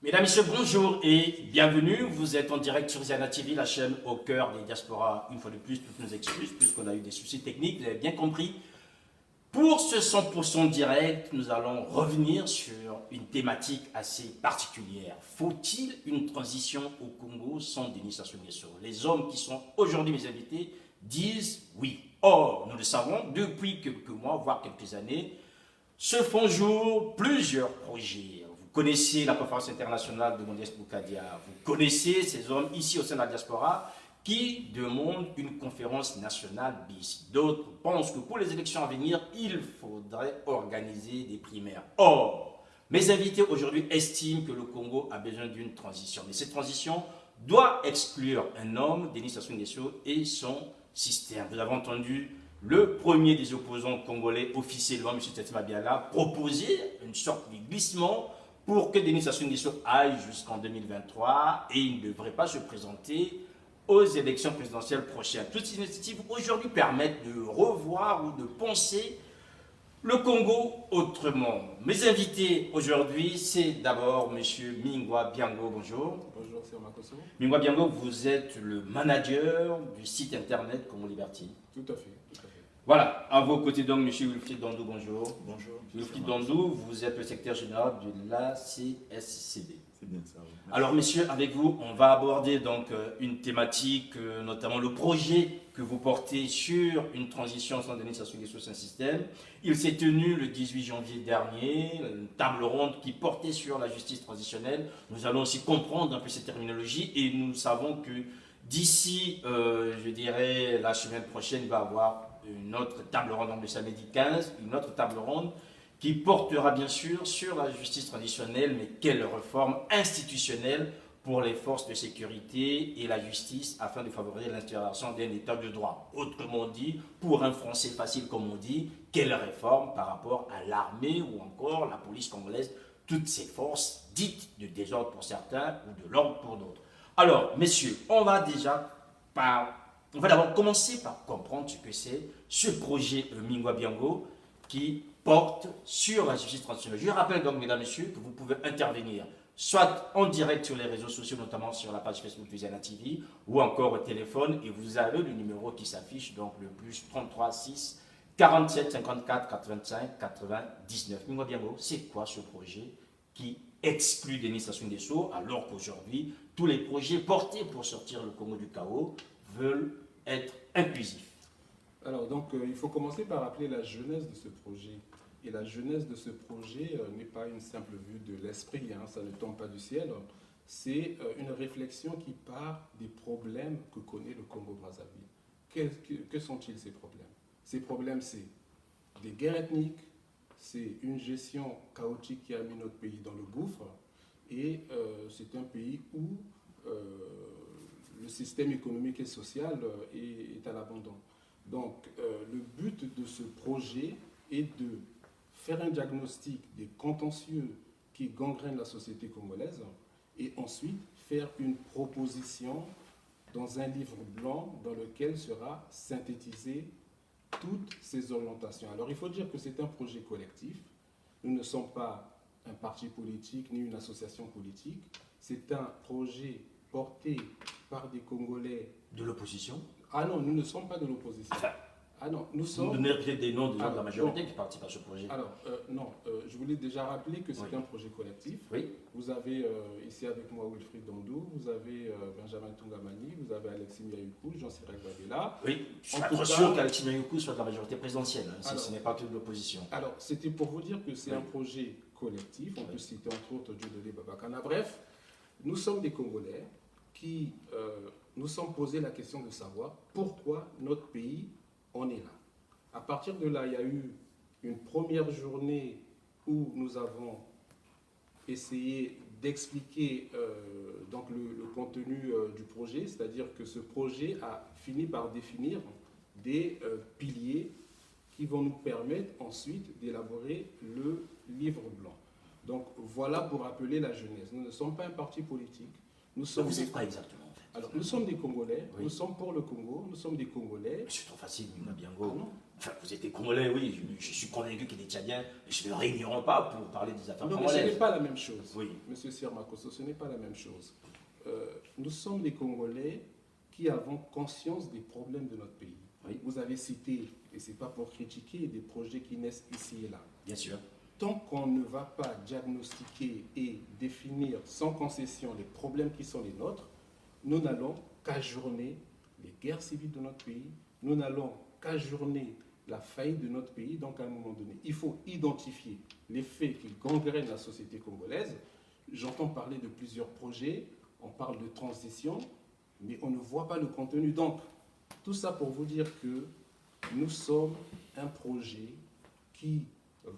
Mesdames, Messieurs, bonjour et bienvenue. Vous êtes en direct sur Ziana TV, la chaîne au cœur des diasporas. Une fois de plus, toutes nos excuses, puisqu'on a eu des soucis techniques, vous avez bien compris. Pour ce 100% direct, nous allons revenir sur une thématique assez particulière. Faut-il une transition au Congo sans Denis Sassou Nguesso? Les hommes qui sont aujourd'hui mes invités disent oui. Or, nous le savons, depuis quelques mois, voire quelques années, se font jour plusieurs projets. Vous connaissez la conférence internationale de Modeste Boukadia, vous connaissez ces hommes ici au sein de la diaspora qui demandent une conférence nationale bis. D'autres pensent que pour les élections à venir, il faudrait organiser des primaires. Or, mes invités aujourd'hui estiment que le Congo a besoin d'une transition. Mais cette transition doit exclure un homme, Denis Sassou Nguesso, et son système. Vous avez entendu le premier des opposants congolais officiellement, M. Tetsima Biala, proposer une sorte de glissement pour que Denis Sassou Nguesso aille jusqu'en 2023 et il ne devrait pas se présenter aux élections présidentielles prochaines. Toutes ces initiatives aujourd'hui permettent de revoir ou de penser le Congo autrement. Mes invités aujourd'hui, c'est d'abord M. Mingwa Biango. Bonjour. Bonjour, c'est Makoso. Mingwa Biango, vous êtes le manager du site internet Congo Liberty. Tout à fait, tout à fait. Voilà, à vos côtés donc, M. Wilfried Dandou, bonjour. Bonjour. Wilfried Dandou, vous êtes le secrétaire général de l'ACSCD. C'est bien ça. Oui. Alors, messieurs, avec vous, on va aborder donc une thématique, notamment le projet que vous portez sur une transition sans Denis Sassou Nguesso sur un système. Il s'est tenu le 18 janvier dernier, une table ronde qui portait sur la justice transitionnelle. Nous allons aussi comprendre un peu cette terminologie et nous savons que d'ici, je dirais, la semaine prochaine, il va y avoir une autre table ronde, donc le samedi 15, une autre table ronde qui portera bien sûr sur la justice traditionnelle, mais quelle réforme institutionnelle pour les forces de sécurité et la justice afin de favoriser l'instauration d'un état de droit. Autrement dit, pour un français facile comme on dit, quelle réforme par rapport à l'armée ou encore la police congolaise, toutes ces forces dites de désordre pour certains ou de l'ordre pour d'autres. Alors, messieurs, on va d'abord commencer par comprendre ce que c'est ce projet Mingwa Biango qui porte sur la justice transitionnelle. Je rappelle donc, mesdames et messieurs, que vous pouvez intervenir soit en direct sur les réseaux sociaux, notamment sur la page Facebook de Ziana TV, ou encore au téléphone, et vous avez le numéro qui s'affiche, donc le plus 33 6 47 54 85 99. Mingwa Biango, c'est quoi ce projet qui exclut Denis Sassou Nguesso, alors qu'aujourd'hui, tous les projets portés pour sortir le Congo du chaos veulent être inclusifs? Alors, donc, il faut commencer par rappeler la genèse de ce projet. Et la genèse de ce projet n'est pas une simple vue de l'esprit, hein, ça ne tombe pas du ciel. C'est une réflexion qui part des problèmes que connaît le Congo-Brazzaville. Que sont-ils ces problèmes? Ces problèmes, c'est des guerres ethniques, c'est une gestion chaotique qui a mis notre pays dans le gouffre, et c'est un pays où le système économique et social est à l'abandon. Donc, le but de ce projet est de faire un diagnostic des contentieux qui gangrènent la société congolaise et ensuite faire une proposition dans un livre blanc dans lequel sera synthétisé toutes ces orientations. Alors, il faut dire que c'est un projet collectif. Nous ne sommes pas un parti politique ni une association politique. C'est un projet porté par des Congolais. De l'opposition? Ah non, nous ne sommes pas de l'opposition. Enfin, ah non, nous sommes... vous donnez peut-être des noms des gens de la majorité qui participent à ce projet. Alors, non, je voulais déjà rappeler que c'est un projet collectif. Oui. Vous avez ici avec moi Wilfried Dandou, vous avez Benjamin Tungamani, vous avez Alexis Miaoukou, Jean-Cyril Babela. Oui, je suis pas sûr qu'Alexis Miaoukou soit de la majorité présidentielle, hein, si ce n'est pas que de l'opposition. Alors, c'était pour vous dire que c'est un projet collectif, on peut citer entre autres Dieudonné Babakana. Bref, nous sommes des Congolais qui nous sommes posé la question de savoir pourquoi notre pays en est là. À partir de là, il y a eu une première journée où nous avons essayé d'expliquer donc le contenu du projet, c'est-à-dire que ce projet a fini par définir des piliers qui vont nous permettre ensuite d'élaborer le livre blanc. Donc voilà pour rappeler la genèse. Nous ne sommes pas un parti politique. Nous sommes vous êtes quoi exactement en fait? Alors, nous sommes des Congolais, Oui. nous sommes pour le Congo, nous sommes des Congolais. C'est trop facile, Ah Biango. non. Enfin, vous êtes congolais, oui, je suis convaincu qu'il est tchadien. Je ne le réunirons pas pour parler des affaires Non, mais ce congolaises. n'est pas la même chose. Oui. Monsieur Sirmakoso, ce n'est pas la même chose. Nous sommes des Congolais qui avons conscience des problèmes de notre pays. Oui. Vous avez cité, et ce n'est pas pour critiquer, des projets qui naissent ici et là. Bien sûr. Tant qu'on ne va pas diagnostiquer et définir sans concession les problèmes qui sont les nôtres, nous n'allons qu'ajourner les guerres civiles de notre pays, nous n'allons qu'ajourner la faillite de notre pays. Donc à un moment donné, il faut identifier les faits qui gangrènent la société congolaise. J'entends parler de plusieurs projets, on parle de transition, mais on ne voit pas le contenu. Donc, tout ça pour vous dire que nous sommes un projet qui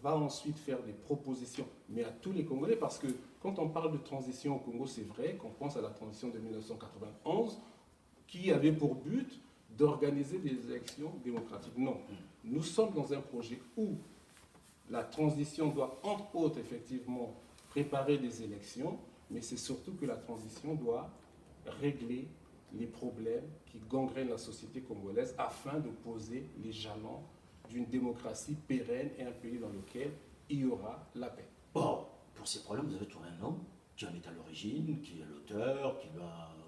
va ensuite faire des propositions, mais à tous les Congolais, parce que quand on parle de transition au Congo, c'est vrai qu'on pense à la transition de 1991, qui avait pour but d'organiser des élections démocratiques. Non, nous sommes dans un projet où la transition doit, entre autres, effectivement, préparer des élections, mais c'est surtout que la transition doit régler les problèmes qui gangrènent la société congolaise afin de poser les jalons d'une démocratie pérenne et un pays dans lequel il y aura la paix. Or, pour ces problèmes, vous avez trouvé un homme qui en est à l'origine, qui est l'auteur,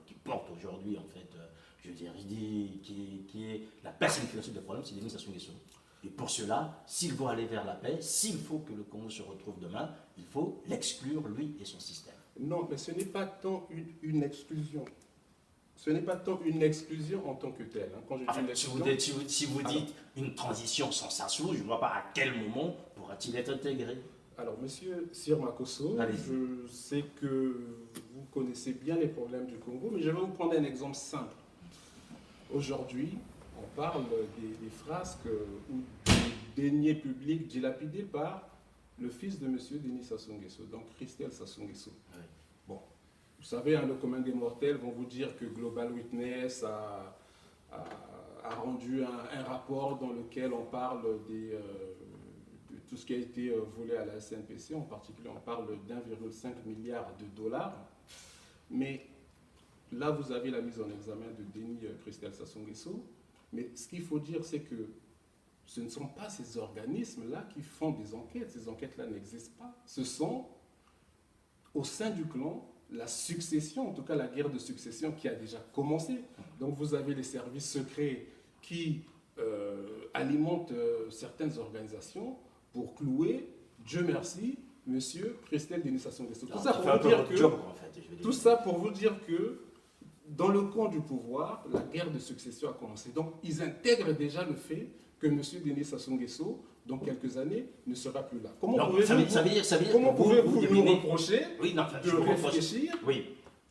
qui porte aujourd'hui, en fait, je veux dire, qui est la personnification des problèmes, c'est Denis Sassou Nguesso. Et pour cela, s'il veut aller vers la paix, s'il faut que le Congo se retrouve demain, il faut l'exclure, lui et son système. Non, mais ce n'est pas tant une exclusion. Ce n'est pas tant une exclusion en tant que telle. Quand je dis Enfin, une si vous dites une transition sans Sassou, je ne vois pas à quel moment pourra-t-il être intégré. Alors, monsieur Sirmakoso, je sais que vous connaissez bien les problèmes du Congo, mais je vais vous prendre un exemple simple. Aujourd'hui, on parle des frasques ou des deniers publics dilapidés par le fils de monsieur Denis Sassou Nguesso, donc Christelle Sassou Nguesso. Oui. Bon, vous savez, le commun des mortels vont vous dire que Global Witness a rendu un rapport dans lequel on parle de tout ce qui a été volé à la SNPC. En particulier, on parle d'1,5 milliard de dollars. Mais là, vous avez la mise en examen de Denis Christelle Sassou Nguesso. Mais ce qu'il faut dire, c'est que ce ne sont pas ces organismes-là qui font des enquêtes. Ces enquêtes-là n'existent pas. Ce sont, au sein du clan, la succession, en tout cas la guerre de succession qui a déjà commencé. Donc vous avez les services secrets qui alimentent certaines organisations pour clouer, Dieu merci, monsieur Christelle Denis Sassou Nguesso. Tout ça pour vous dire que dans le camp du pouvoir, la guerre de succession a commencé. Donc ils intègrent déjà le fait que monsieur Denis Sassou Nguesso, dans quelques années, ne sera plus là. Comment pouvez-vous nous reprocher de réfléchir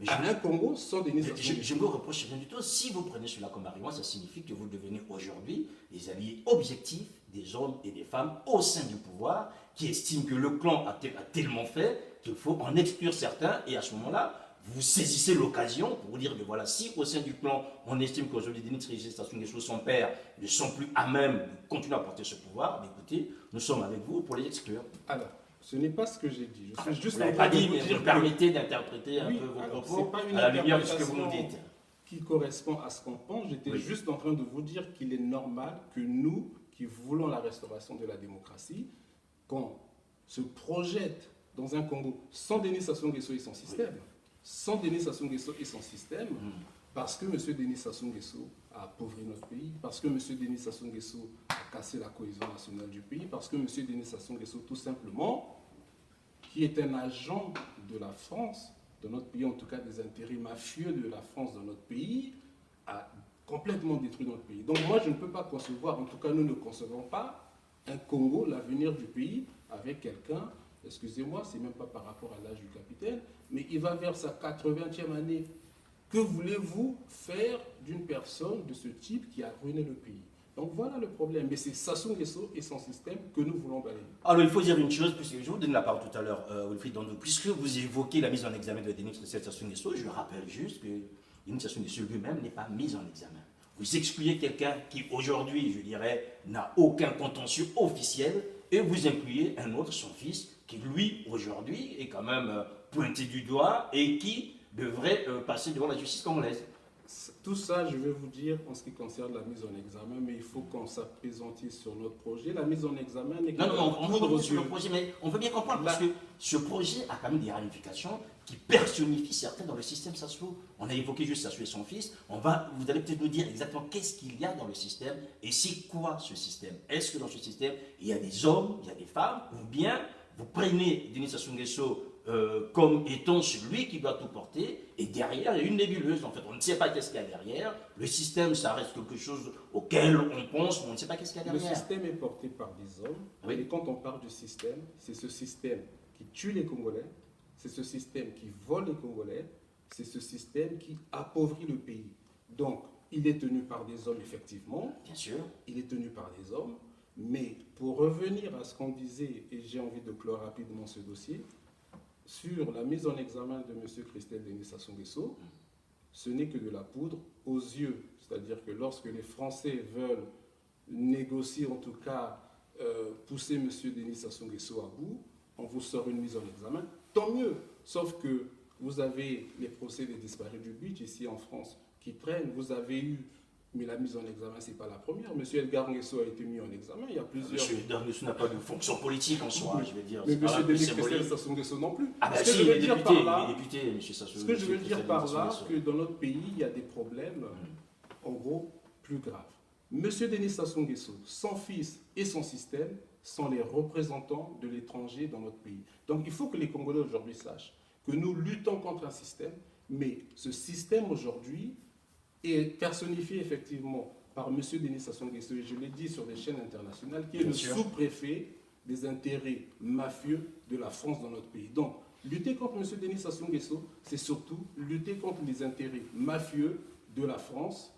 à un Congo sans Denis Sassou Nguesso? Je ne vous reproche rien du tout. Si vous prenez cela comme argument, ça signifie que vous devenez aujourd'hui des alliés objectifs des hommes et des femmes au sein du pouvoir qui estiment que le clan a tellement fait qu'il faut en exclure certains, et à ce moment-là, vous saisissez l'occasion pour vous dire que voilà, si au sein du clan, on estime qu'aujourd'hui Denis Sassou Nguesso, son père, ne sont plus à même de continuer à porter ce pouvoir, écoutez, nous sommes avec vous pour les exclure. Alors, ce n'est pas ce que j'ai dit. Je suis juste vous n'avez pas dit, mais vous permettez d'interpréter un peu vos propos à la lumière de ce que vous nous dites. Qui correspond à ce qu'on pense. J'étais juste en train de vous dire qu'il est normal que nous, qui voulons la restauration de la démocratie, qu'on se projette dans un Congo sans Denis Sassou Nguesso et son système, sans Denis Sassou Nguesso et son système, parce que M. Denis Sassou Nguesso a appauvri notre pays, parce que M. Denis Sassou Nguesso a cassé la cohésion nationale du pays, parce que M. Denis Sassou Nguesso, tout simplement, qui est un agent de la France, de notre pays, en tout cas des intérêts mafieux de la France dans notre pays, a complètement détruit notre pays. Donc moi, je ne peux pas concevoir, en tout cas nous ne concevons pas un Congo, l'avenir du pays, avec quelqu'un, excusez-moi, c'est même pas par rapport à l'âge du capitaine, mais il va vers sa 80e année. Que voulez-vous faire d'une personne de ce type qui a ruiné le pays? Donc voilà le problème. Mais c'est Sassou Nguesso et son système que nous voulons balayer. Alors il faut dire une chose, puisque je vous donne la parole tout à l'heure, Wilfried Dondo, puisque vous évoquez la mise en examen de Denis Sassou Nguesso, je rappelle juste que Denis Sassou Nguesso lui-même n'est pas mis en examen. Vous excluez quelqu'un qui aujourd'hui, je dirais, n'a aucun contentieux officiel, et vous incluez un autre, son fils, qui lui, aujourd'hui, est quand même pointé du doigt et qui devrait passer devant la justice congolaise. Tout ça, je vais vous dire en ce qui concerne la mise en examen, mais il faut qu'on s'appésantisse sur notre projet. La mise en examen n'est que Non, on veut poudre aux revenir sur le yeux. projet, mais on veut bien comprendre, parce que ce projet a quand même des ramifications qui personnifient certains dans le système Sassou. On a évoqué juste Sassou et son fils. Vous allez peut-être nous dire exactement qu'est-ce qu'il y a dans le système et c'est quoi ce système. Est-ce que dans ce système, il y a des hommes, il y a des femmes, ou bien vous prenez Denis Sassou Nguesso comme étant celui qui doit tout porter, et derrière, il y a une nébuleuse. En fait, on ne sait pas qu'est-ce qu'il y a derrière. Le système, ça reste quelque chose auquel on pense, mais on ne sait pas qu'est-ce qu'il y a Le derrière. système est porté par des hommes. Oui. Et quand on parle du système, c'est ce système qui tue les Congolais, c'est ce système qui vole les Congolais, c'est ce système qui appauvrit le pays. Donc, il est tenu par des hommes, effectivement. Bien sûr. Il est tenu par des hommes. Mais pour revenir à ce qu'on disait, et j'ai envie de clore rapidement ce dossier, sur la mise en examen de M. Christelle Denis Sassou Nguesso, ce n'est que de la poudre aux yeux. C'est-à-dire que lorsque les Français veulent négocier, en tout cas pousser M. Denis Sassou Nguesso à bout, on vous sort une mise en examen, tant mieux. Sauf que vous avez les procès des disparus du Beach ici en France qui traînent. Vous avez eu, mais la mise en examen, ce n'est pas la première. M. Edgar Nguesso a été mis en examen. Il y a plusieurs. Monsieur Edgar Nguesso n'a pas de fonction politique en soi, je vais dire. Mais C'est pas M. un peu Denis symbolique. Christelle Sassou Nguesso non plus. Ah ben Ce que si, je il veux est dire député, par là, il est député, M. Sassou. ce que je veux M. dire Christelle par Denis là, Sassou que dans notre pays, il y a des problèmes, en gros, plus graves. Monsieur Denis Sassou Nguesso, son fils et son système sont les représentants de l'étranger dans notre pays. Donc il faut que les Congolais aujourd'hui sachent que nous luttons contre un système, mais ce système aujourd'hui est personnifié effectivement par M. Denis Sassou Nguesso, et je l'ai dit sur des chaînes internationales, qui est Bien le sûr. sous-préfet des intérêts mafieux de la France dans notre pays. Donc, lutter contre M. Denis Sassou Nguesso, c'est surtout lutter contre les intérêts mafieux de la France,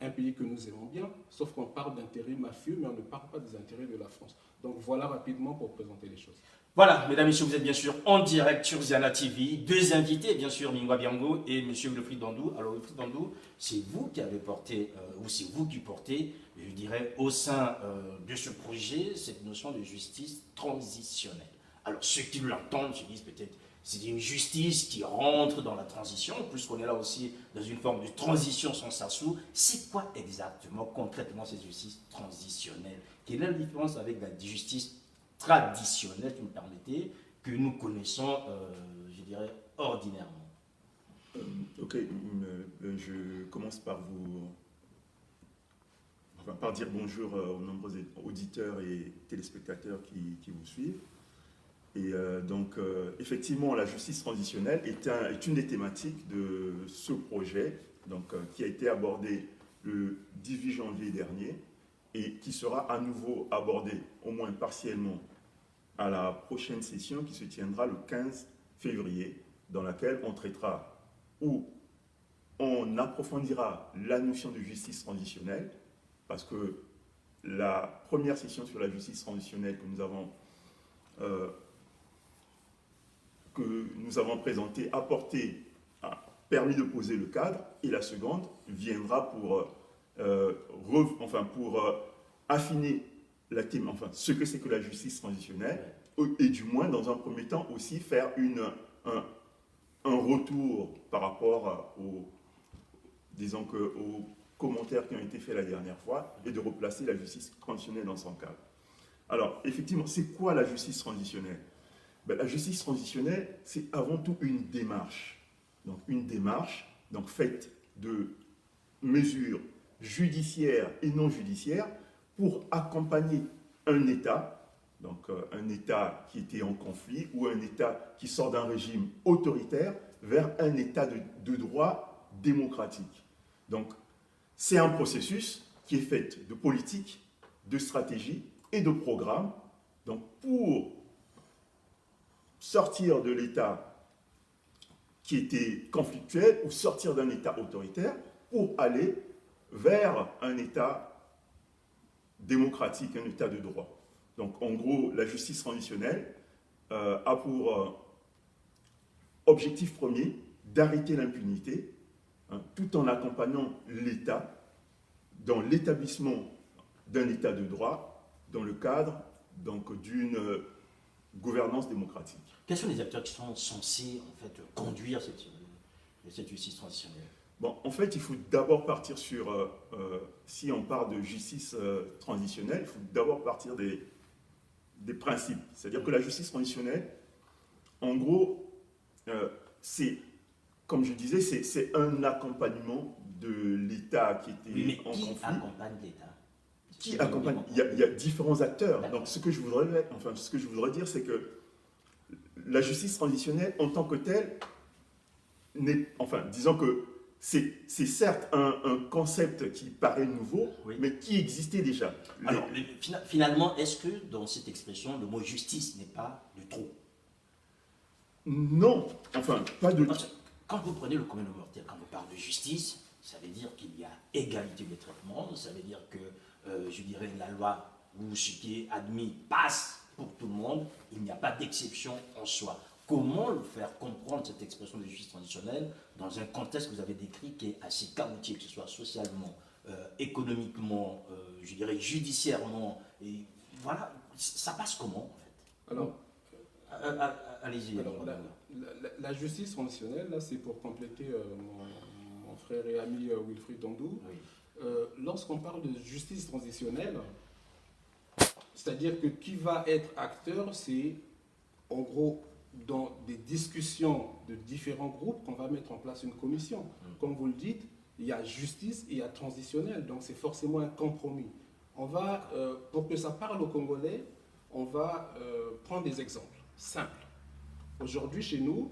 un pays que nous aimons bien, sauf qu'on parle d'intérêts mafieux, mais on ne parle pas des intérêts de la France. Donc voilà rapidement pour présenter les choses. Voilà, mesdames et messieurs, vous êtes bien sûr en direct sur Ziana TV. Deux invités, bien sûr, Mingwa Biango et monsieur Wilfried Dandou. Alors, Wilfried Dandou, c'est vous qui avez porté, ou c'est vous qui portez, je dirais, au sein de ce projet, cette notion de justice transitionnelle. Alors, ceux qui l'entendent se disent peut-être, c'est une justice qui rentre dans la transition, puisqu'on est là aussi dans une forme de transition sans Sassou. C'est quoi exactement, concrètement, cette justice transitionnelle? Quelle est la différence avec la justice traditionnelle, si vous me permettez, que nous connaissons, je dirais, ordinairement? Ok, je commence par par dire bonjour aux nombreux auditeurs et téléspectateurs qui vous suivent. Et effectivement, la justice transitionnelle est une des thématiques de ce projet, qui a été abordé le 18 janvier dernier et qui sera à nouveau abordé, au moins partiellement, à la prochaine session qui se tiendra le 15 février, dans laquelle on traitera ou on approfondira la notion de justice transitionnelle, parce que la première session sur la justice transitionnelle que nous avons présentée a permis de poser le cadre, et la seconde viendra pour affiner ce que c'est que la justice transitionnelle, et du moins, dans un premier temps, aussi faire un retour par rapport aux commentaires qui ont été faits la dernière fois, et de replacer la justice transitionnelle dans son cadre. Alors, effectivement, c'est quoi la justice transitionnelle? La justice transitionnelle, c'est avant tout une démarche. Donc, une démarche faite de mesures judiciaires et non judiciaires pour accompagner un État, un État qui était en conflit ou un État qui sort d'un régime autoritaire vers un État de droit démocratique. Donc, c'est un processus qui est fait de politique, de stratégie et de programme. Donc, pour sortir de l'État qui était conflictuel ou sortir d'un État autoritaire pour aller vers un État démocratique, un État de droit. Donc, en gros, la justice transitionnelle a pour objectif premier d'arrêter l'impunité, tout en accompagnant l'État dans l'établissement d'un État de droit dans le cadre d'une gouvernance démocratique. Quels sont les acteurs qui sont censés en fait conduire cette justice transitionnelle? Bon, en fait, il faut d'abord partir sur, si on parle de justice transitionnelle, il faut d'abord partir des principes. C'est-à-dire que la justice transitionnelle, en gros, c'est, comme je disais, c'est un accompagnement de l'État qui était Oui, mais en qui conflit. accompagne l'État? Qui accompagne? Il y a différents acteurs. Donc, ce que je voudrais dire, c'est que la justice transitionnelle, en tant que telle, disons que c'est certes un concept qui paraît nouveau, Oui. mais qui existait déjà. Alors, mais finalement, est-ce que dans cette expression, le mot justice n'est pas du trop? Non, pas de... Parce que quand vous prenez le commun mortel, quand on parle de justice, ça veut dire qu'il y a égalité de traitement, ça veut dire que, je dirais, la loi ou ce qui est admis passe pour tout le monde, il n'y a pas d'exception en soi. Comment le faire comprendre, cette expression de justice transitionnelle, dans un contexte que vous avez décrit qui est assez chaotique, que ce soit socialement, économiquement, je dirais judiciairement, et voilà, ça passe comment en fait? Alors, Allez-y. alors la justice transitionnelle, là, c'est pour compléter mon frère et ami Wilfried Dandou. Oui. Lorsqu'on parle de justice transitionnelle, c'est-à-dire que qui va être acteur, c'est en gros dans des discussions de différents groupes qu'on va mettre en place une commission. Comme vous le dites, il y a justice et il y a transitionnel, donc c'est forcément un compromis. On va, pour que ça parle aux Congolais, on va prendre des exemples simples. Aujourd'hui, chez nous,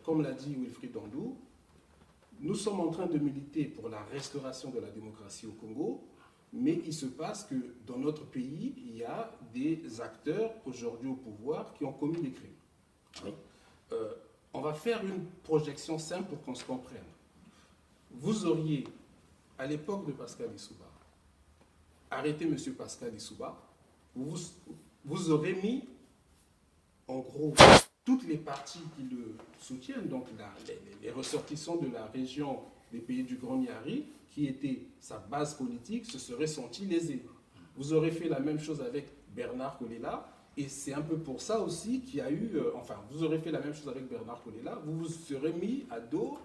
comme l'a dit Wilfried Dandou, nous sommes en train de militer pour la restauration de la démocratie au Congo, mais il se passe que dans notre pays, il y a des acteurs aujourd'hui au pouvoir qui ont commis des crimes. Oui. On va faire une projection simple pour qu'on se comprenne. Vous auriez, à l'époque de Pascal Lissouba, arrêté M. Pascal Lissouba, vous aurez mis, en gros, toutes les parties qui le soutiennent, donc les ressortissants de la région des pays du Grand Niari, qui était sa base politique, se seraient sentis lésés. Vous aurez fait la même chose avec Bernard Kolela, et c'est un peu pour ça aussi qu'il y a eu, vous aurez fait la même chose avec Bernard Kolela, vous vous serez mis à dos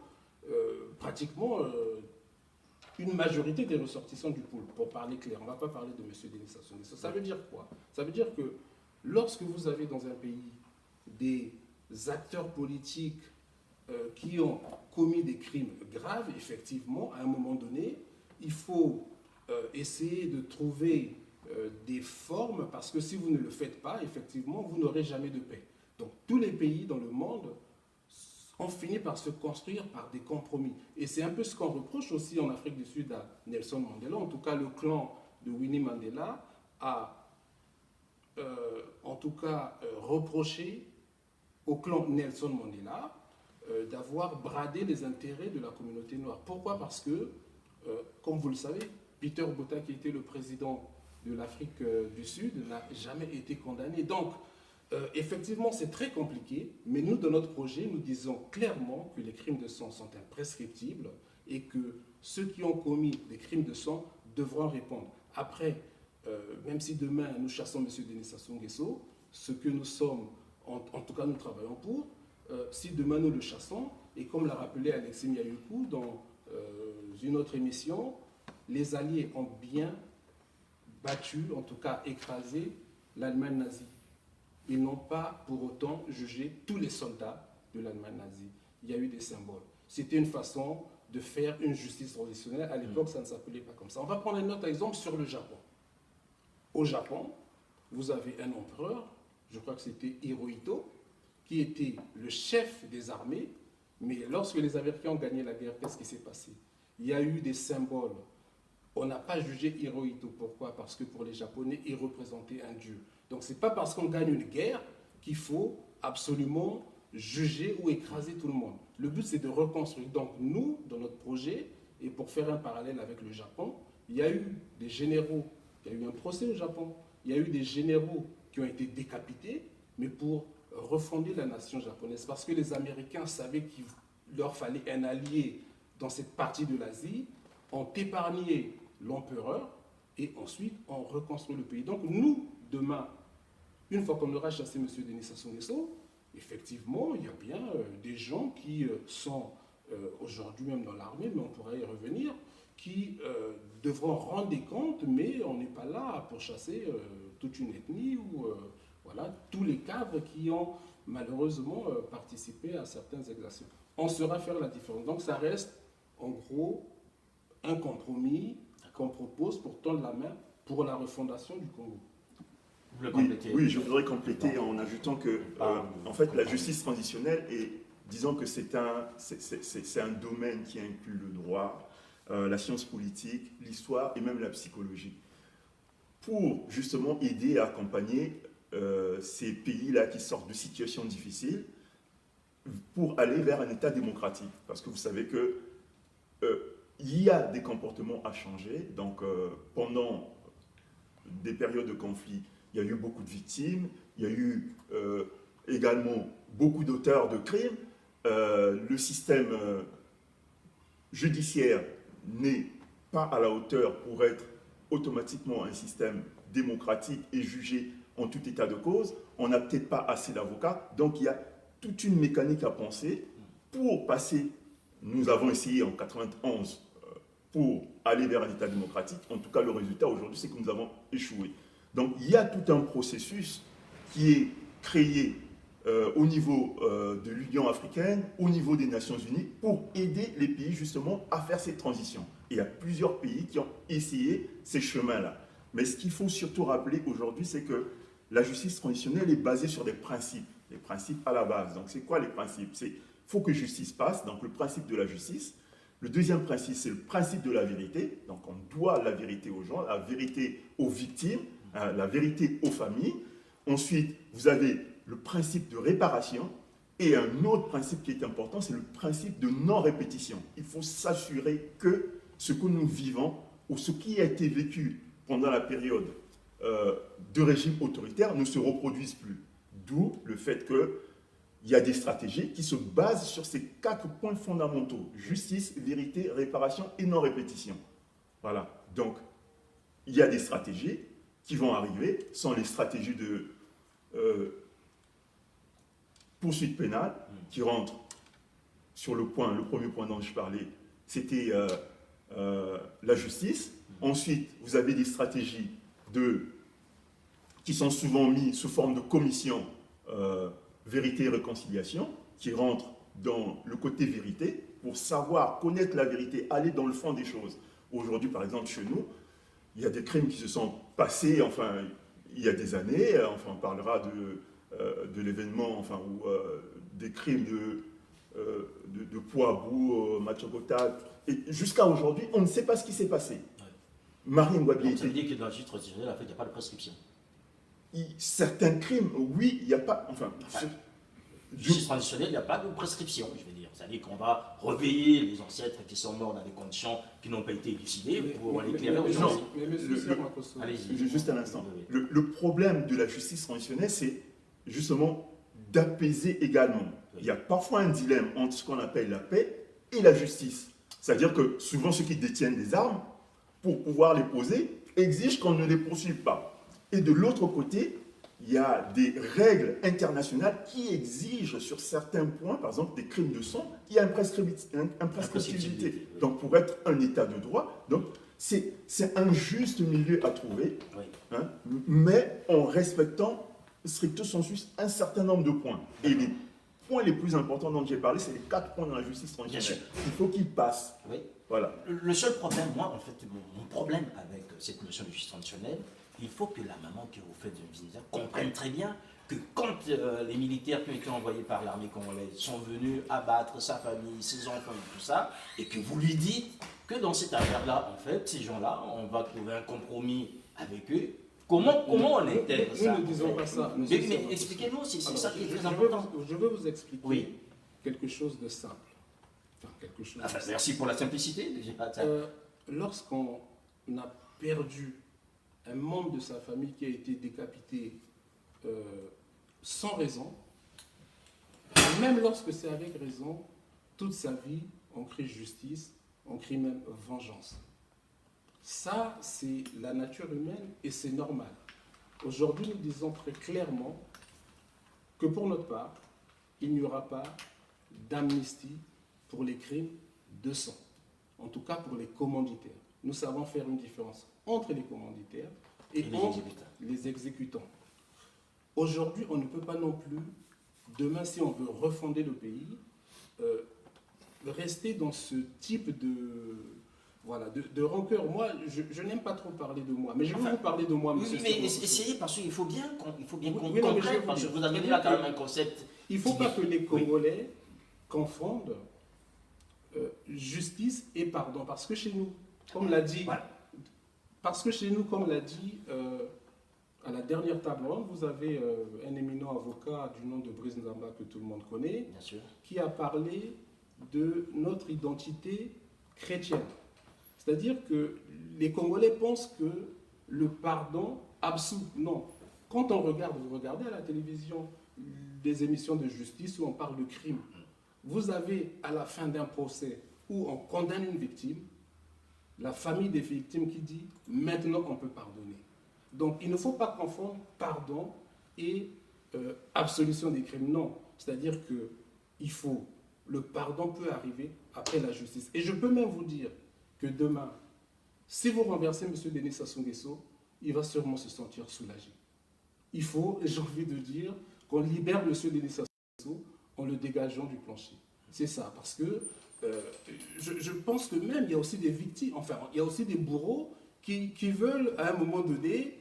pratiquement une majorité des ressortissants du pôle, pour parler clair. On ne va pas parler de M. Denis Sassou Nguesso. Ça veut dire quoi? Ça veut dire que lorsque vous avez dans un pays des acteurs politiques qui ont commis des crimes graves, effectivement, à un moment donné, il faut essayer de trouver des formes, parce que si vous ne le faites pas, effectivement, vous n'aurez jamais de paix. Donc tous les pays dans le monde ont fini par se construire par des compromis. Et c'est un peu ce qu'on reproche aussi en Afrique du Sud à Nelson Mandela. En tout cas, le clan de Winnie Mandela a reproché au clan Nelson Mandela d'avoir bradé les intérêts de la communauté noire. Pourquoi? Parce que, comme vous le savez, Peter Botha, qui était le président de l'Afrique du Sud, n'a jamais été condamné. Donc, effectivement, c'est très compliqué, mais nous, dans notre projet, nous disons clairement que les crimes de sang sont imprescriptibles et que ceux qui ont commis des crimes de sang devront répondre. Après, même si demain nous chassons M. Denis Sassou Nguesso, ce que nous sommes, en tout cas nous travaillons pour, si demain nous le chassons, et comme l'a rappelé Alexis Miayoukou dans une autre émission, les Alliés ont bien battu, en tout cas écrasé, l'Allemagne nazie. Ils n'ont pas pour autant jugé tous les soldats de l'Allemagne nazie. Il y a eu des symboles. C'était une façon de faire une justice traditionnelle. À l'époque, ça ne s'appelait pas comme ça. On va prendre un autre exemple sur le Japon. Au Japon, vous avez un empereur, je crois que c'était Hirohito, qui était le chef des armées, mais lorsque les Américains ont gagné la guerre, qu'est-ce qui s'est passé? Il y a eu des symboles. On n'a pas jugé Hirohito. Pourquoi? Parce que pour les Japonais, il représentait un dieu. Donc ce n'est pas parce qu'on gagne une guerre qu'il faut absolument juger ou écraser tout le monde. Le but, c'est de reconstruire. Donc nous, dans notre projet, et pour faire un parallèle avec le Japon, il y a eu des généraux, il y a eu un procès au Japon, il y a eu des généraux qui ont été décapités, mais pour refonder la nation japonaise, parce que les Américains savaient qu'il leur fallait un allié dans cette partie de l'Asie, ont épargné l'empereur, et ensuite on reconstruit le pays. Donc nous, demain, une fois qu'on aura chassé M. Denis Sassou Nguesso, effectivement, il y a bien des gens qui sont aujourd'hui même dans l'armée, mais on pourrait y revenir, qui devront rendre des comptes, mais on n'est pas là pour chasser toute une ethnie ou voilà, tous les cadres qui ont malheureusement participé à certains exercices. On saura faire la différence. Donc ça reste en gros un compromis qu'on propose pour tendre la main pour la refondation du Congo. Vous le Oui, complétez. oui, je voudrais compléter en ajoutant que, en fait, la justice transitionnelle, et disons que c'est un domaine qui inclut le droit, la science politique, l'histoire et même la psychologie, pour justement aider à accompagner ces pays-là qui sortent de situations difficiles pour aller vers un État démocratique. Parce que vous savez que il y a des comportements à changer. Donc, pendant des périodes de conflit, il y a eu beaucoup de victimes, il y a eu également beaucoup d'auteurs de crimes. Le système judiciaire n'est pas à la hauteur pour être automatiquement un système démocratique et jugé en tout état de cause. On n'a peut-être pas assez d'avocats. Donc, il y a toute une mécanique à penser pour passer. Nous avons essayé en 91 pour aller vers un État démocratique. En tout cas, le résultat aujourd'hui, c'est que nous avons échoué. Donc, il y a tout un processus qui est créé au niveau de l'Union africaine, au niveau des Nations Unies, pour aider les pays justement à faire cette transition. Et il y a plusieurs pays qui ont essayé ces chemins-là. Mais ce qu'il faut surtout rappeler aujourd'hui, c'est que la justice transitionnelle est basée sur des principes à la base. Donc, c'est quoi les principes? C'est faut que justice passe, donc le principe de la justice. Le deuxième principe, c'est le principe de la vérité. Donc, on doit la vérité aux gens, la vérité aux victimes, la vérité aux familles. Ensuite, vous avez le principe de réparation. Et un autre principe qui est important, c'est le principe de non-répétition. Il faut s'assurer que ce que nous vivons ou ce qui a été vécu pendant la période de régime autoritaire ne se reproduise plus. D'où le fait qu'il y a des stratégies qui se basent sur ces 4 points fondamentaux. Justice, vérité, réparation et non-répétition. Voilà. Donc, il y a des stratégies qui vont arriver, sont les stratégies de poursuite pénale qui rentrent sur le premier point dont je parlais, c'était la justice. Ensuite, vous avez des stratégies qui sont souvent mises sous forme de commission vérité et réconciliation, qui rentrent dans le côté vérité, pour savoir connaître la vérité, aller dans le fond des choses. Aujourd'hui, par exemple, chez nous, il y a des crimes qui se sont passés, enfin, il y a des années, enfin, on parlera de l'événement, enfin, où des crimes de Poabou, Machokota, et jusqu'à aujourd'hui, on ne sait pas ce qui s'est passé. Ouais. Marie Ngouabi Donc, ça veut dire que dans la justice transitionnelle, en fait, il n'y a pas de prescription. Certains crimes, oui, il n'y a pas. Enfin, Justice transitionnelle, il n'y a pas de prescription, je veux dire. C'est-à-dire qu'on va réveiller les ancêtres qui sont morts dans des conditions qui n'ont pas été élucidées pour l'éclairer aujourd'hui. Mais monsieur Sermakosso, Allez-y. juste un instant. Oui, oui. Le problème de la justice transitionnelle, c'est justement d'apaiser également. Oui. Il y a parfois un dilemme entre ce qu'on appelle la paix et la justice. C'est-à-dire que souvent ceux qui détiennent des armes, pour pouvoir les poser, exigent qu'on ne les poursuive pas. Et de l'autre côté, il y a des règles internationales qui exigent sur certains points, par exemple des crimes de sang, il y a une prescriptibilité. Donc pour être un état de droit, donc c'est un juste milieu à trouver, Oui. hein, mais en respectant stricto sensu un certain nombre de points. Et les points les plus importants dont j'ai parlé, c'est les 4 points dans la justice transitionnelle. Il faut qu'ils passent. Oui. Voilà. Le seul problème, moi, en fait, mon problème avec cette notion de justice transitionnelle, il faut que la maman qui vous fait de visa comprenne très bien que quand les militaires qui ont été envoyés par l'armée congolaise sont venus abattre sa famille, ses enfants et tout ça, et que vous lui dites que dans cette affaire-là, en fait, ces gens-là, on va trouver un compromis avec eux. Comment on intègre ça? Nous ne disons pas ça. Mais expliquez-nous, c'est ça qui est très Je important. veux vous expliquer Oui. quelque chose de simple. Enfin, quelque chose de Enfin, simple. merci pour la simplicité. Lorsqu'on a perdu un membre de sa famille qui a été décapité sans raison, et même lorsque c'est avec raison, toute sa vie, on crie justice, on crie même vengeance. Ça, c'est la nature humaine et c'est normal. Aujourd'hui, nous disons très clairement que pour notre part, il n'y aura pas d'amnistie pour les crimes de sang. En tout cas pour les commanditaires. Nous savons faire une différence entre les commanditaires et entre les exécutants. Aujourd'hui, on ne peut pas non plus, demain, si on veut refonder le pays, rester dans ce type de rancœur. Moi, je n'aime pas trop parler de moi, mais je vais vous parler de moi, monsieur. Oui, mais essayez, parce qu'il faut bien qu'on Oui, comprenne, parce que vous avez là quand même un concept. Il ne faut pas que les Congolais confondent justice et pardon, parce que chez nous, comme l'a dit, à la dernière table ronde, vous avez un éminent avocat du nom de Brice Nzamba que tout le monde connaît, Bien sûr. qui a parlé de notre identité chrétienne. C'est-à-dire que les Congolais pensent que le pardon absout. Non. Quand on regarde, vous regardez à la télévision des émissions de justice où on parle de crime, vous avez à la fin d'un procès où on condamne une victime, la famille des victimes qui dit « maintenant on peut pardonner ». Donc il ne faut pas confondre pardon et absolution des crimes. Non. C'est-à-dire que le pardon peut arriver après la justice. Et je peux même vous dire que demain, si vous renversez M. Denis Sassou Nguesso, il va sûrement se sentir soulagé. Il faut, j'ai envie de dire, qu'on libère M. Denis Sassou Nguesso en le dégageant du plancher. C'est ça, parce que je pense que même il y a aussi des victimes, enfin, il y a aussi des bourreaux qui veulent à un moment donné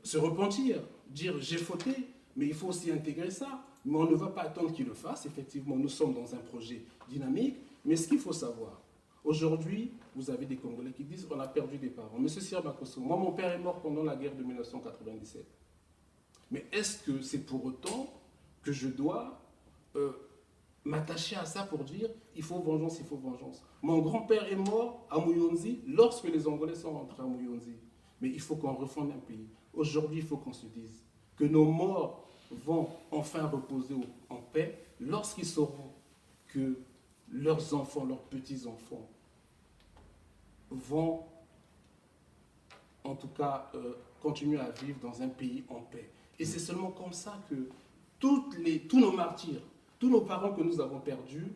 se repentir, dire j'ai fauté, mais il faut aussi intégrer ça. Mais on ne va pas attendre qu'ils le fassent. Effectivement, nous sommes dans un projet dynamique, mais ce qu'il faut savoir, aujourd'hui, vous avez des Congolais qui disent on a perdu des parents. Monsieur Sir Bakosso, moi mon père est mort pendant la guerre de 1997. Mais est-ce que c'est pour autant que je dois m'attacher à ça pour dire il faut vengeance, il faut vengeance. Mon grand-père est mort à Mouyonzi lorsque les Angolais sont rentrés à Mouyonzi. Mais il faut qu'on refonde un pays. Aujourd'hui, il faut qu'on se dise que nos morts vont enfin reposer en paix lorsqu'ils sauront que leurs enfants, leurs petits-enfants vont en tout cas continuer à vivre dans un pays en paix. Et c'est seulement comme ça que tous nos martyrs, tous nos parents que nous avons perdus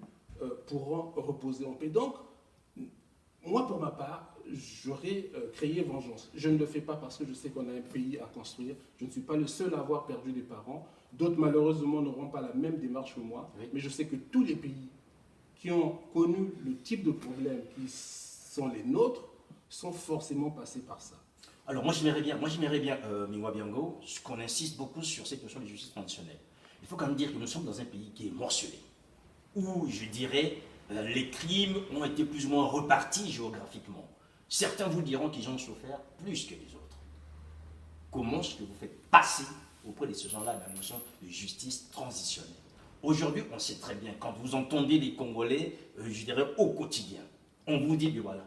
pourront reposer en paix. Donc, moi, pour ma part, j'aurais créé vengeance. Je ne le fais pas parce que je sais qu'on a un pays à construire. Je ne suis pas le seul à avoir perdu des parents. D'autres, malheureusement, n'auront pas la même démarche que moi. Oui. Mais je sais que tous les pays qui ont connu le type de problèmes qui sont les nôtres sont forcément passés par ça. Alors, moi, j'aimerais bien, Mingwa Biango, qu'on insiste beaucoup sur cette notion de justice traditionnelle. Il faut quand même dire que nous sommes dans un pays qui est morcelé, où, je dirais, les crimes ont été plus ou moins repartis géographiquement. Certains vous diront qu'ils ont souffert plus que les autres. Comment est-ce que vous faites passer auprès de ces gens-là la notion de justice transitionnelle? Aujourd'hui, on sait très bien, quand vous entendez les Congolais, je dirais au quotidien, on vous dit, voilà,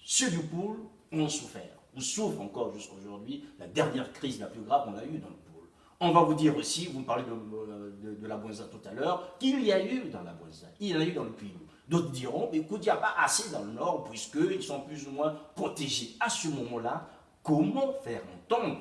ceux du pôle ont souffert, ou souffrent encore jusqu'à aujourd'hui. La dernière crise la plus grave, on l'a eue dans le pôle. On va vous dire aussi, vous me parlez de la Bouenza tout à l'heure, qu'il y a eu dans la Bouenza, il y en a eu dans le Puy. D'autres diront, mais écoute, il n'y a pas assez dans le Nord, puisqu'ils sont plus ou moins protégés. À ce moment-là, comment faire entendre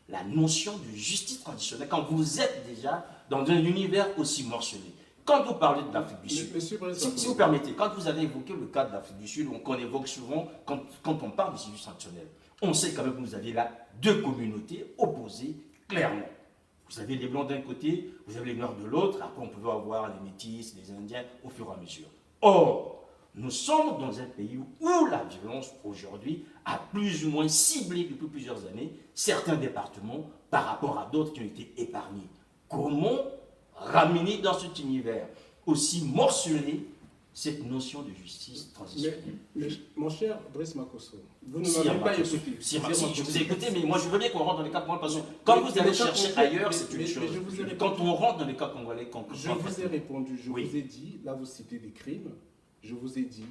la notion de justice traditionnelle quand vous êtes déjà dans un univers aussi morcelé? Quand vous parlez de l'Afrique du Sud, si vous permettez, quand vous avez évoqué le cas de l'Afrique du Sud, qu'on évoque souvent quand on parle de justice traditionnelle, on sait quand même que vous avez là deux communautés opposées clairement. Vous avez les Blancs d'un côté, vous avez les Noirs de l'autre, après on peut avoir les Métis, les Indiens au fur et à mesure. Or, nous sommes dans un pays où la violence aujourd'hui a plus ou moins ciblé depuis plusieurs années certains départements par rapport à d'autres qui ont été épargnés. Comment ramener dans cet univers aussi morcelé cette notion de justice transitionnelle? Mais mon cher Brice Makosso, vous ne m'avez pas écouté. Si, je vous ai écouté, mais moi je veux bien qu'on rentre dans les cas congolais, parce que quand vous allez chercher ailleurs, c'est une chose. Quand on rentre dans les cas congolais, je vous ai répondu, je vous ai dit, là vous citez des crimes, je vous ai dit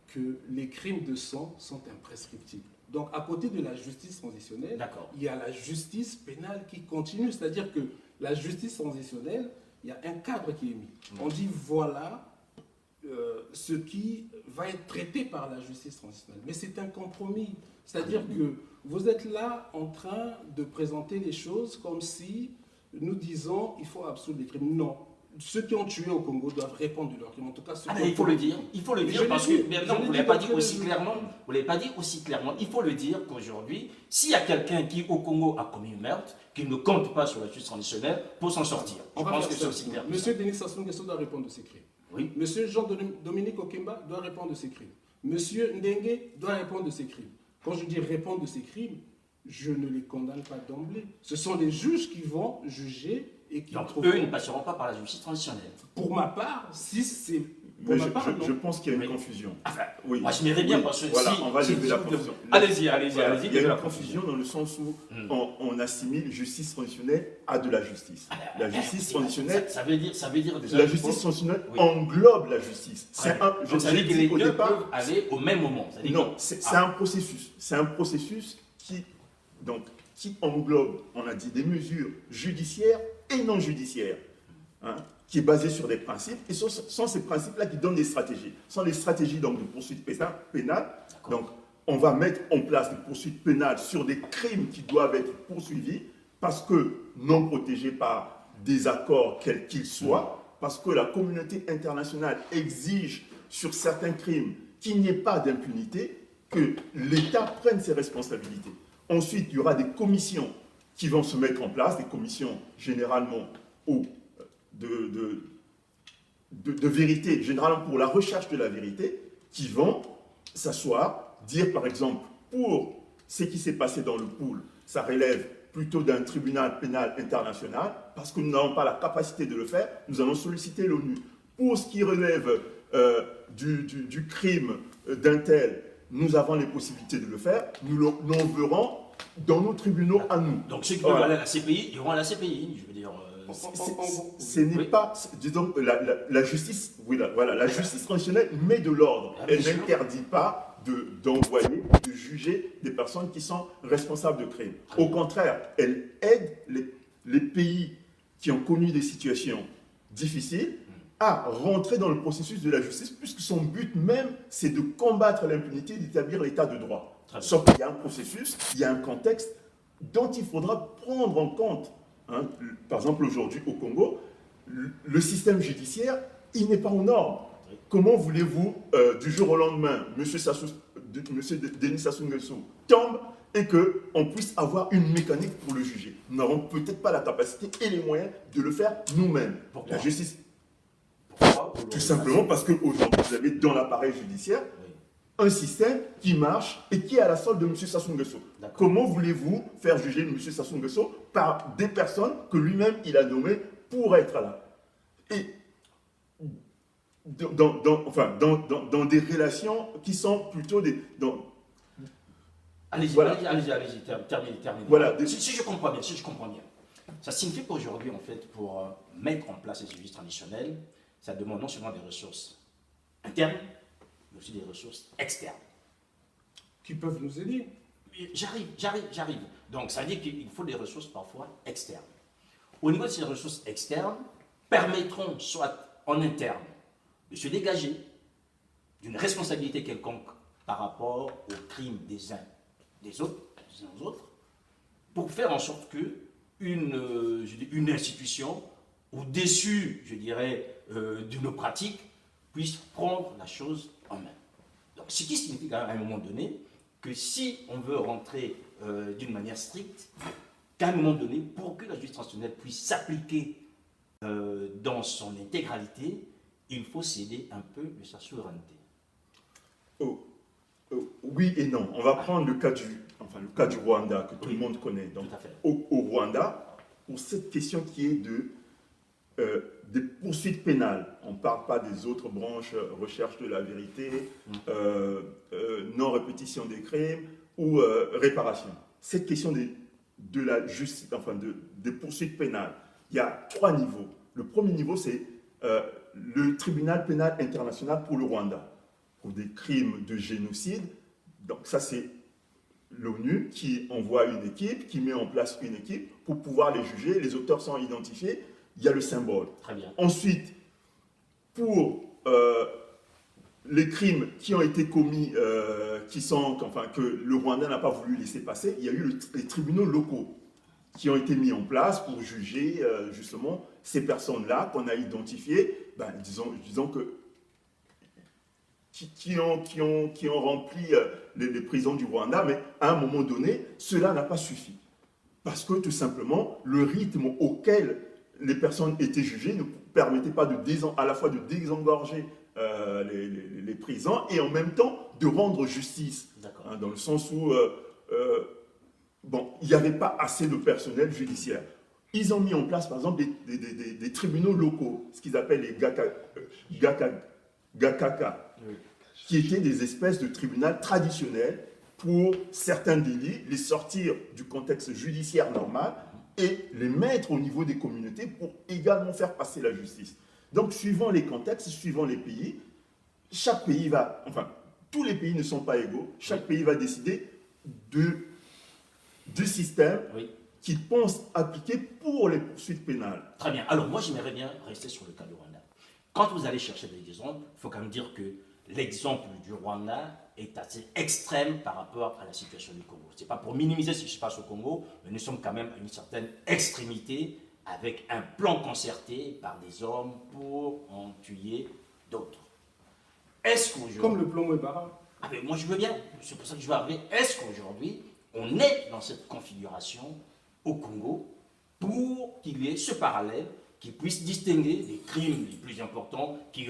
que les crimes de sang sont imprescriptibles. Donc à côté de la justice transitionnelle, il y a la justice pénale qui continue, c'est-à-dire que la justice transitionnelle, il y a un cadre qui est mis. On dit voilà ce qui va être traité par la justice transitionnelle. Mais c'est un compromis. C'est-à-dire que vous êtes là en train de présenter les choses comme si nous disons il faut absoudre les crimes. Non. ceux qui ont tué au Congo doivent répondre de leur crime. En tout cas, ceux Ah, qui mais ont il faut le dire, parce que mais non, vous ne l'avez pas dit aussi clairement. Vous l'avez pas dit aussi clairement. Il faut le dire qu'aujourd'hui, s'il y a quelqu'un qui au Congo a commis un meurtre, qui ne compte pas sur la justice traditionnelle pour s'en sortir. Je pense que c'est aussi clair. Monsieur Denis Sassou Nguesso doit répondre de ses crimes. Oui. Monsieur Jean-Dominique Okemba doit répondre de ses crimes. Monsieur Ndengue doit répondre de ses crimes. Quand je dis répondre de ses crimes, je ne les condamne pas d'emblée. Ce sont les juges qui vont juger et qui Donc trouveront. eux, ils ne passeront pas par la justice traditionnelle. Pour ma part, si c'est... Mais Pour ma part, non. je pense qu'il y a une Oui. confusion. Enfin, Oui. moi je m'irais bien Oui. parce que Voilà, si... on va si- lever la confusion. Allez-y, Voilà, il y a levez la une confusion dans le sens où Hmm. on assimile justice traditionnelle à de la justice. La justice traditionnelle, ça veut dire déjà... la justice traditionnelle Oui. englobe la justice. Très C'est bien. un, Donc ça veut dire que les au deux départ, peuvent aller au même moment. C'est-à-dire non, que- c'est un processus. C'est un processus qui englobe, on a dit, des mesures judiciaires et non judiciaires, hein, qui est basé sur des principes. Et ce sont ces principes-là qui donnent des stratégies. Ce sont des stratégies donc, de poursuite pénale. Donc, on va mettre en place des poursuites pénales sur des crimes qui doivent être poursuivis parce que non protégés par des accords quels qu'ils soient, parce que la communauté internationale exige sur certains crimes qu'il n'y ait pas d'impunité, que l'État prenne ses responsabilités. Ensuite, il y aura des commissions qui vont se mettre en place, des commissions généralement de vérité, généralement pour la recherche de la vérité, qui vont s'asseoir, dire par exemple, pour ce qui s'est passé dans le pool, ça relève plutôt d'un tribunal pénal international, parce que nous n'avons pas la capacité de le faire, nous allons solliciter l'ONU. Pour ce qui relève du crime d'un tel, nous avons les possibilités de le faire, nous l'enverrons dans nos tribunaux à nous. Donc ceux qui veulent aller à la CPI, iront à la CPI, je veux dire... Ce n'est pas, disons, la justice, oui, voilà, la justice traditionnelle met de l'ordre. Ah, Elle bien sûr. n'interdit pas d'envoyer, de juger des personnes qui sont responsables de crimes. Au contraire, elle aide les pays qui ont connu des situations difficiles à rentrer dans le processus de la justice, puisque son but même, c'est de combattre l'impunité, d'établir l'état de droit. Très bien. Sauf qu'il y a un processus, il y a un contexte dont il faudra prendre en compte. Hein. Par exemple, aujourd'hui au Congo, le système judiciaire, il n'est pas aux normes. Comment voulez-vous, du jour au lendemain, M. Denis Sassou Nguesso tombe et qu'on puisse avoir une mécanique pour le juger? Nous n'avons peut-être pas la capacité et les moyens de le faire nous-mêmes. Pourquoi? La justice, Pourquoi tout simplement parce qu'aujourd'hui, vous avez dans l'appareil judiciaire Oui. un système qui marche et qui est à la solde de M. Sassou Nguesso. D'accord. Comment voulez-vous faire juger M. Sassou Nguesso par des personnes que lui-même il a nommées pour être là? Et dans des relations qui sont plutôt des... Allez-y, Voilà. allez-y, terminez. Voilà. Si je comprends bien, ça signifie qu'aujourd'hui, en fait, pour mettre en place les justices traditionnelles, ça demande non seulement des ressources internes, mais aussi des ressources externes. Qui peuvent nous aider. J'arrive. Donc, ça veut dire qu'il faut des ressources parfois externes. Au niveau de ces ressources externes, permettront soit en interne de se dégager d'une responsabilité quelconque par rapport aux crimes des uns des autres, des uns aux autres, pour faire en sorte que une institution, au-dessus, je dirais, de nos pratiques, puisse prendre la chose en main. Donc, ce qui signifie à un moment donné que si on veut rentrer d'une manière stricte, qu'à un moment donné, pour que la justice traditionnelle puisse s'appliquer dans son intégralité, il faut céder un peu de sa souveraineté. Oui et non. On va prendre le cas du Rwanda, que tout le monde connaît. Donc, Tout à fait. au Rwanda, pour cette question qui est des poursuites pénales, on ne parle pas des autres branches, recherche de la vérité, non-répétition des crimes ou réparation. Cette question de la justice, des poursuites pénales, il y a 3 niveaux. Le premier niveau, c'est le tribunal pénal international pour le Rwanda, pour des crimes de génocide. Donc ça, c'est l'ONU qui envoie une équipe, qui met en place une équipe pour pouvoir les juger. Les auteurs sont identifiés, il y a le symbole. Très bien. Ensuite, pour les crimes qui ont été commis, que le Rwanda n'a pas voulu laisser passer, il y a eu les tribunaux locaux qui ont été mis en place pour juger justement ces personnes-là qu'on a identifiées, disons que qui ont rempli les prisons du Rwanda, mais à un moment donné, cela n'a pas suffi. Parce que tout simplement, le rythme auquel les personnes étaient jugées ne permettait pas à la fois de désengorger les prisons et en même temps de rendre justice. Hein, dans le sens où il n'y avait pas assez de personnel judiciaire. Ils ont mis en place, par exemple, des tribunaux locaux, ce qu'ils appellent les Gakaka, oui, qui étaient des espèces de tribunaux traditionnels pour certains délits, les sortir du contexte judiciaire normal et les mettre au niveau des communautés pour également faire passer la justice. Donc, suivant les contextes, suivant les pays, chaque pays va, enfin, tous les pays ne sont pas égaux, chaque pays va décider du système qu'il pense appliquer pour les poursuites pénales. Très bien. Alors, moi, j'aimerais bien rester sur le cas du Rwanda. Quand vous allez chercher des exemples, il faut quand même dire que l'exemple du Rwanda est assez extrême par rapport à la situation du Congo. Ce n'est pas pour minimiser ce qui se passe au Congo, mais nous sommes quand même à une certaine extrémité avec un plan concerté par des hommes pour en tuer d'autres. Est-ce qu'aujourd'hui... Comme le plan Webara. Ah ben moi je veux bien, c'est pour ça que je veux arriver. Est-ce qu'aujourd'hui, on est dans cette configuration au Congo pour qu'il y ait ce parallèle qui puisse distinguer les crimes les plus importants qui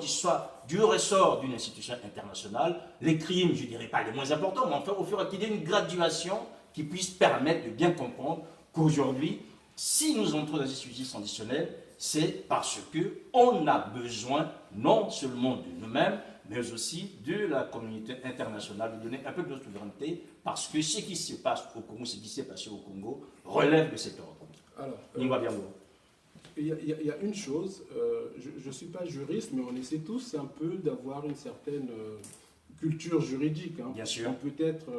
soient du ressort d'une institution internationale, les crimes, je ne dirais pas les moins importants, mais enfin au fur et à mesure qu'il y ait une graduation qui puisse permettre de bien comprendre qu'aujourd'hui, si nous entrons dans une justice transitionnelle, c'est parce qu'on a besoin non seulement de nous-mêmes, mais aussi de la communauté internationale, de donner un peu de souveraineté, parce que ce qui se passe au Congo, ce qui s'est passé au Congo, relève de cet ordre. Alors, il y a une chose, je ne suis pas juriste, mais on essaie tous un peu d'avoir une certaine culture juridique. Hein. Bien sûr. On peut être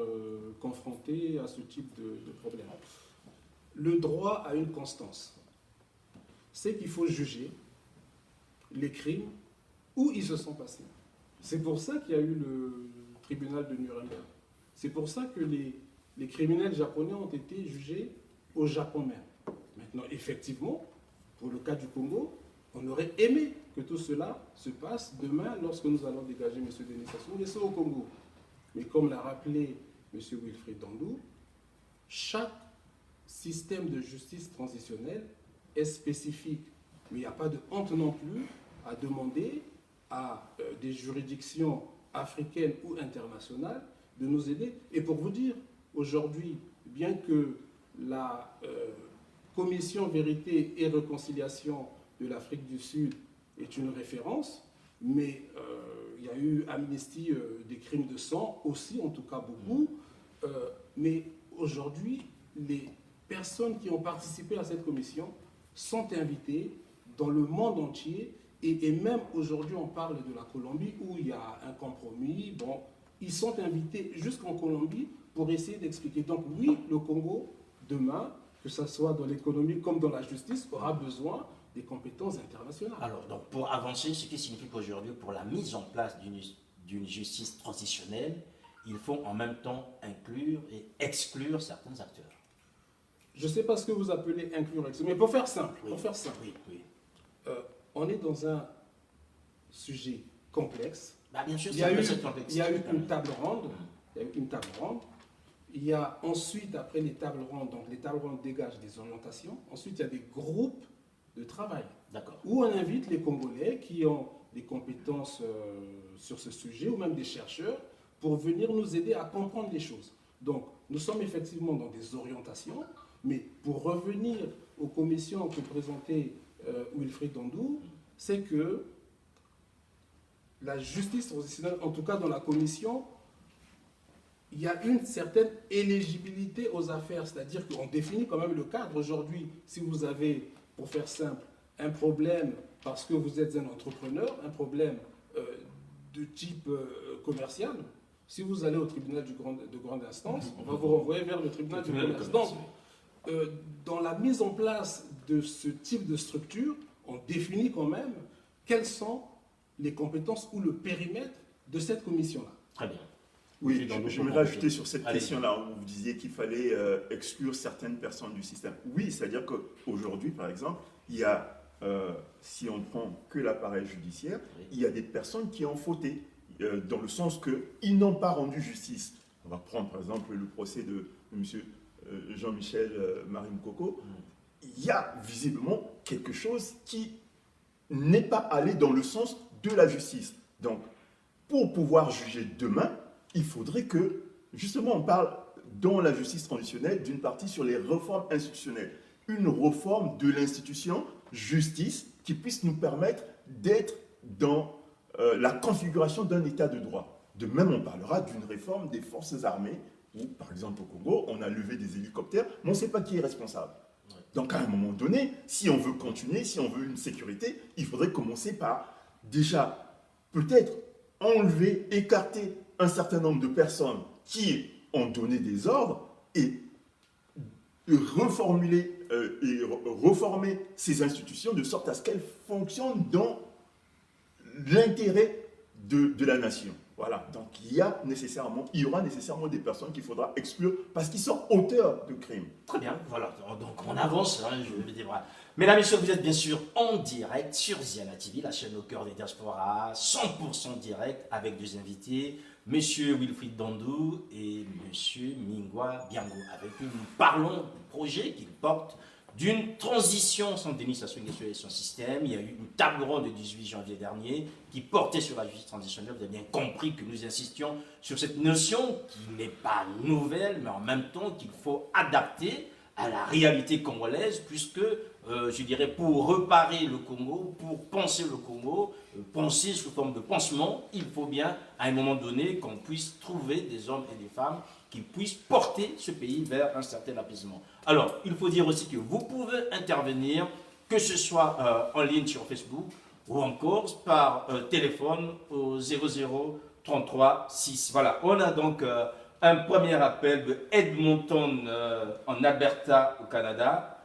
confronté à ce type de problème. Le droit a une constance. C'est qu'il faut juger les crimes où ils se sont passés. C'est pour ça qu'il y a eu le tribunal de Nuremberg. C'est pour ça que les criminels japonais ont été jugés au Japon même. Maintenant, effectivement, pour le cas du Congo, on aurait aimé que tout cela se passe demain lorsque nous allons dégager M. Denis Sassou Nguesso au Congo. Mais comme l'a rappelé M. Wilfried Dandou, chaque système de justice transitionnelle est spécifique. Mais il n'y a pas de honte non plus à demander à des juridictions africaines ou internationales de nous aider. Et pour vous dire, aujourd'hui, bien que la Commission Vérité et Réconciliation de l'Afrique du Sud est une référence, mais il y a eu amnistie des crimes de sang aussi, en tout cas beaucoup. Mais aujourd'hui, les personnes qui ont participé à cette commission sont invitées dans le monde entier. Et même aujourd'hui, on parle de la Colombie où il y a un compromis. Bon, ils sont invités jusqu'en Colombie pour essayer d'expliquer. Donc oui, le Congo, demain, que ce soit dans l'économie comme dans la justice, aura besoin des compétences internationales. Alors, donc, pour avancer, ce qui signifie qu'aujourd'hui, pour la mise en place d'une justice transitionnelle, il faut en même temps inclure et exclure certains acteurs. Je ne sais pas ce que vous appelez inclure, mais pour faire simple, on est dans un sujet complexe. Bah, bien sûr, il y a eu une table ronde. Il y a ensuite, après les tables rondes, donc les tables rondes dégagent des orientations. Ensuite, il y a des groupes de travail où on invite les Congolais qui ont des compétences sur ce sujet, ou même des chercheurs, pour venir nous aider à comprendre les choses. Donc, nous sommes effectivement dans des orientations, mais pour revenir aux commissions que présentait Wilfried Dandou, c'est que la justice transitionnelle, en tout cas dans la commission, il y a une certaine éligibilité aux affaires, c'est-à-dire qu'on définit quand même le cadre. Aujourd'hui, si vous avez, pour faire simple, un problème parce que vous êtes un entrepreneur, un problème de type commercial, si vous allez au tribunal de grande instance, on va vous renvoyer vers le tribunal de commerce. Donc, dans la mise en place de ce type de structure, on définit quand même quelles sont les compétences ou le périmètre de cette commission-là. Très bien. Oui, Dans le j'aimerais comment rajouter sur cette Allez. question-là où vous disiez qu'il fallait exclure certaines personnes du système. Oui, c'est-à-dire qu'aujourd'hui, par exemple, il y a, si on prend que l'appareil judiciaire, Oui. il y a des personnes qui ont fauté, dans le sens qu'ils n'ont pas rendu justice. On va prendre par exemple le procès de M. Jean-Michel Marine Coco. Il y a visiblement quelque chose qui n'est pas allé dans le sens de la justice. Donc, pour pouvoir juger demain, il faudrait que, justement, on parle dans la justice transitionnelle d'une partie sur les réformes institutionnelles. Une réforme de l'institution justice qui puisse nous permettre d'être dans la configuration d'un état de droit. De même, on parlera d'une réforme des forces armées, où, par exemple, au Congo, on a levé des hélicoptères, mais on ne sait pas qui est responsable. Donc, à un moment donné, si on veut continuer, si on veut une sécurité, il faudrait commencer par, déjà, peut-être enlever, écarter un certain nombre de personnes qui ont donné des ordres et reformuler et reformer ces institutions de sorte à ce qu'elles fonctionnent dans l'intérêt de la nation. Voilà, donc il y aura nécessairement des personnes qu'il faudra exclure parce qu'ils sont auteurs de crimes. Très bien, voilà. Donc on avance, hein, je le dis. Voilà. Mesdames et messieurs, vous êtes bien sûr en direct sur Ziana TV, la chaîne au cœur des diasporas, 100% direct avec deux invités, Monsieur Wilfried Dandou et Monsieur Mingwa Biango. Avec eux, nous parlons du projet qu'ils portent d'une transition sans Denis Sassou Nguesso et son système. Il y a eu une table ronde le 18 janvier dernier qui portait sur la justice transitionnelle. Vous avez bien compris que nous insistions sur cette notion qui n'est pas nouvelle, mais en même temps qu'il faut adapter à la réalité congolaise, puisque, je dirais, pour réparer le Congo, pour penser le Congo, penser sous forme de pansement, il faut bien, à un moment donné, qu'on puisse trouver des hommes et des femmes qui puissent porter ce pays vers un certain apaisement. Alors, il faut dire aussi que vous pouvez intervenir, que ce soit en ligne sur Facebook ou encore par téléphone au 00 33 6. Voilà, on a donc un premier appel de Edmonton en Alberta au Canada.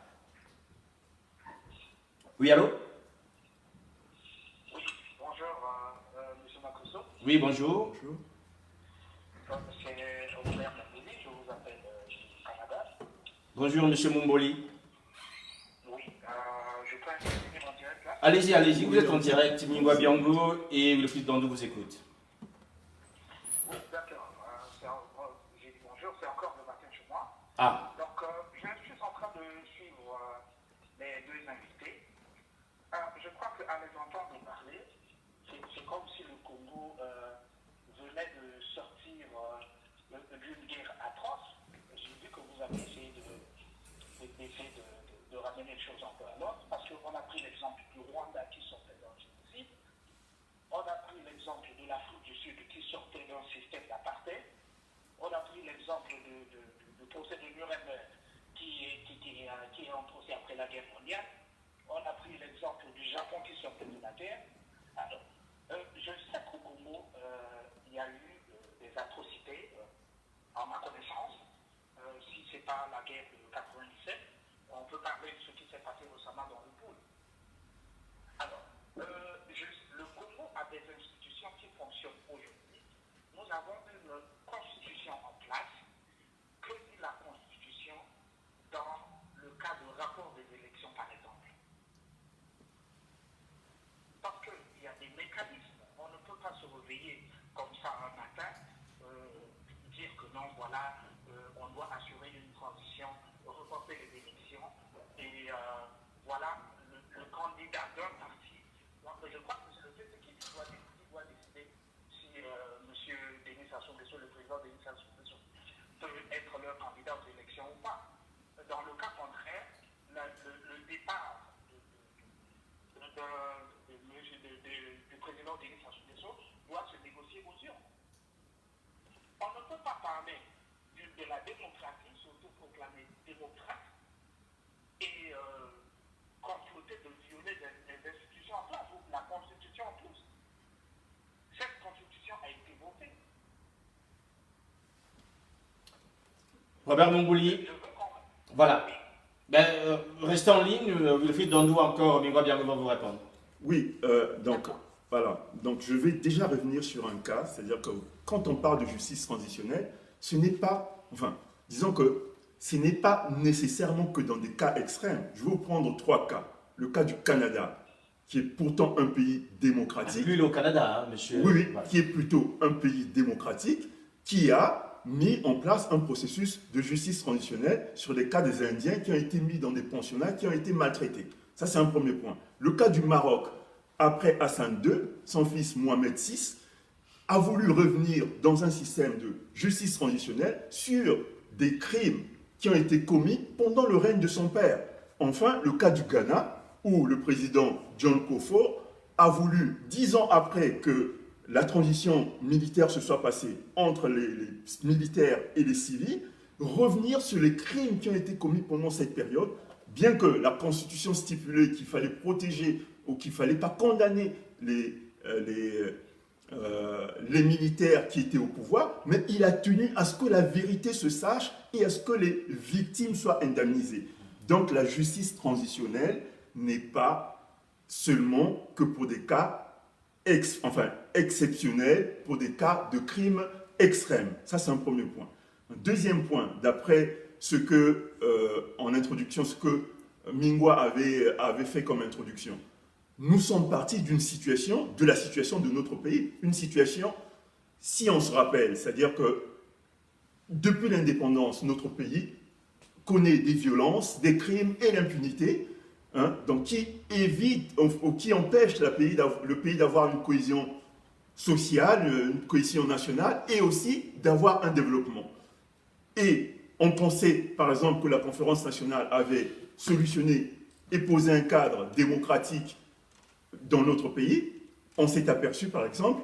Oui, allô? Oui, bonjour, M. Makosso. Oui, bonjour. Bonjour. C'est Robert Makouli, je vous appelle du Canada. Bonjour, Monsieur Mumboli. Oui, je peux intervenir en direct là. Allez-y, allez-y, vous êtes en direct. Mingwa Biango et le fils d'Andou vous écoute. Oui, d'accord. J'ai dit bonjour, c'est encore le matin chez moi. Ah, Donc, je suis en train de suivre les deux invités. Je crois qu'à les entendre parler, c'est comme si le Congo venait de sortir d'une guerre atroce. J'ai vu que vous avez essayé de ramener les choses un peu à l'ordre, parce qu'on a pris l'exemple du Rwanda qui sortait d'un génocide, on a pris l'exemple de l'Afrique du Sud qui sortait d'un système d'apartheid, on a pris l'exemple du procès de Nuremberg qui est un procès après la guerre mondiale, on a pris l'exemple du Japon qui sortait de la guerre. Alors, je sais qu'au Congo, il y a eu des atrocités, en ma connaissance. Si ce n'est pas la guerre de 97, on peut parler de ce qui s'est passé récemment dans le pool. Alors, le Congo a des institutions qui fonctionnent aujourd'hui. Nous avons une constitution en place. Que dit la constitution dans le cas de rapport des élections, par exemple? Parce qu'il y a des mécanismes. On ne peut pas se réveiller comme ça un matin, dire que non, voilà, on doit assurer une transition, reporter les élections, et voilà le candidat d'un parti. Donc, je crois que c'est le fait qui doit décider si M. Denis Sassou Nguesso, le président Denis Sassou Nguesso, peut être leur candidat aux élections ou pas. Dans le cas contraire, le départ du président Denis Sassou Nguesso doit se négocier aux urnes. On ne peut pas parler de la démocratie, surtout proclamée démocrate, et comploter de violer les institutions en place, ou la Constitution en plus. Cette Constitution a été votée. Robert Mumboli. Je veux qu'on... Voilà. Ben, restez en ligne, le fils d'Andou encore, Mingwa Biango va vous répondre. Oui, donc Voilà, donc je vais déjà revenir sur un cas, c'est-à-dire que quand on parle de justice transitionnelle, ce n'est pas, enfin, disons que ce n'est pas nécessairement que dans des cas extrêmes. Je vais vous prendre 3 cas. Le cas du Canada, qui est pourtant un pays démocratique. Plus au Canada, hein, monsieur. Oui, oui, Voilà. qui est plutôt un pays démocratique, qui a mis en place un processus de justice transitionnelle sur les cas des Indiens qui ont été mis dans des pensionnats, qui ont été maltraités. Ça, c'est un premier point. Le cas du Maroc, après Hassan II, son fils Mohamed VI, a voulu revenir dans un système de justice transitionnelle sur des crimes qui ont été commis pendant le règne de son père. Enfin, le cas du Ghana, où le président John Kufuor a voulu, 10 ans après que la transition militaire se soit passée entre les militaires et les civils, revenir sur les crimes qui ont été commis pendant cette période, bien que la Constitution stipulait qu'il fallait protéger ou qu'il ne fallait pas condamner les militaires qui étaient au pouvoir, mais il a tenu à ce que la vérité se sache et à ce que les victimes soient indemnisées. Donc la justice transitionnelle n'est pas seulement que pour des cas exceptionnels, pour des cas de crimes extrêmes. Ça, c'est un premier point. Un deuxième point, d'après ce que, en introduction, ce que Mingwa avait fait comme introduction, nous sommes partis de la situation de notre pays, une situation, si on se rappelle, c'est-à-dire que depuis l'indépendance, notre pays connaît des violences, des crimes et l'impunité, hein, donc qui évite ou qui empêche le pays d'avoir une cohésion sociale, une cohésion nationale et aussi d'avoir un développement. Et on pensait, par exemple, que la conférence nationale avait solutionné et posé un cadre démocratique dans notre pays. On s'est aperçu, par exemple,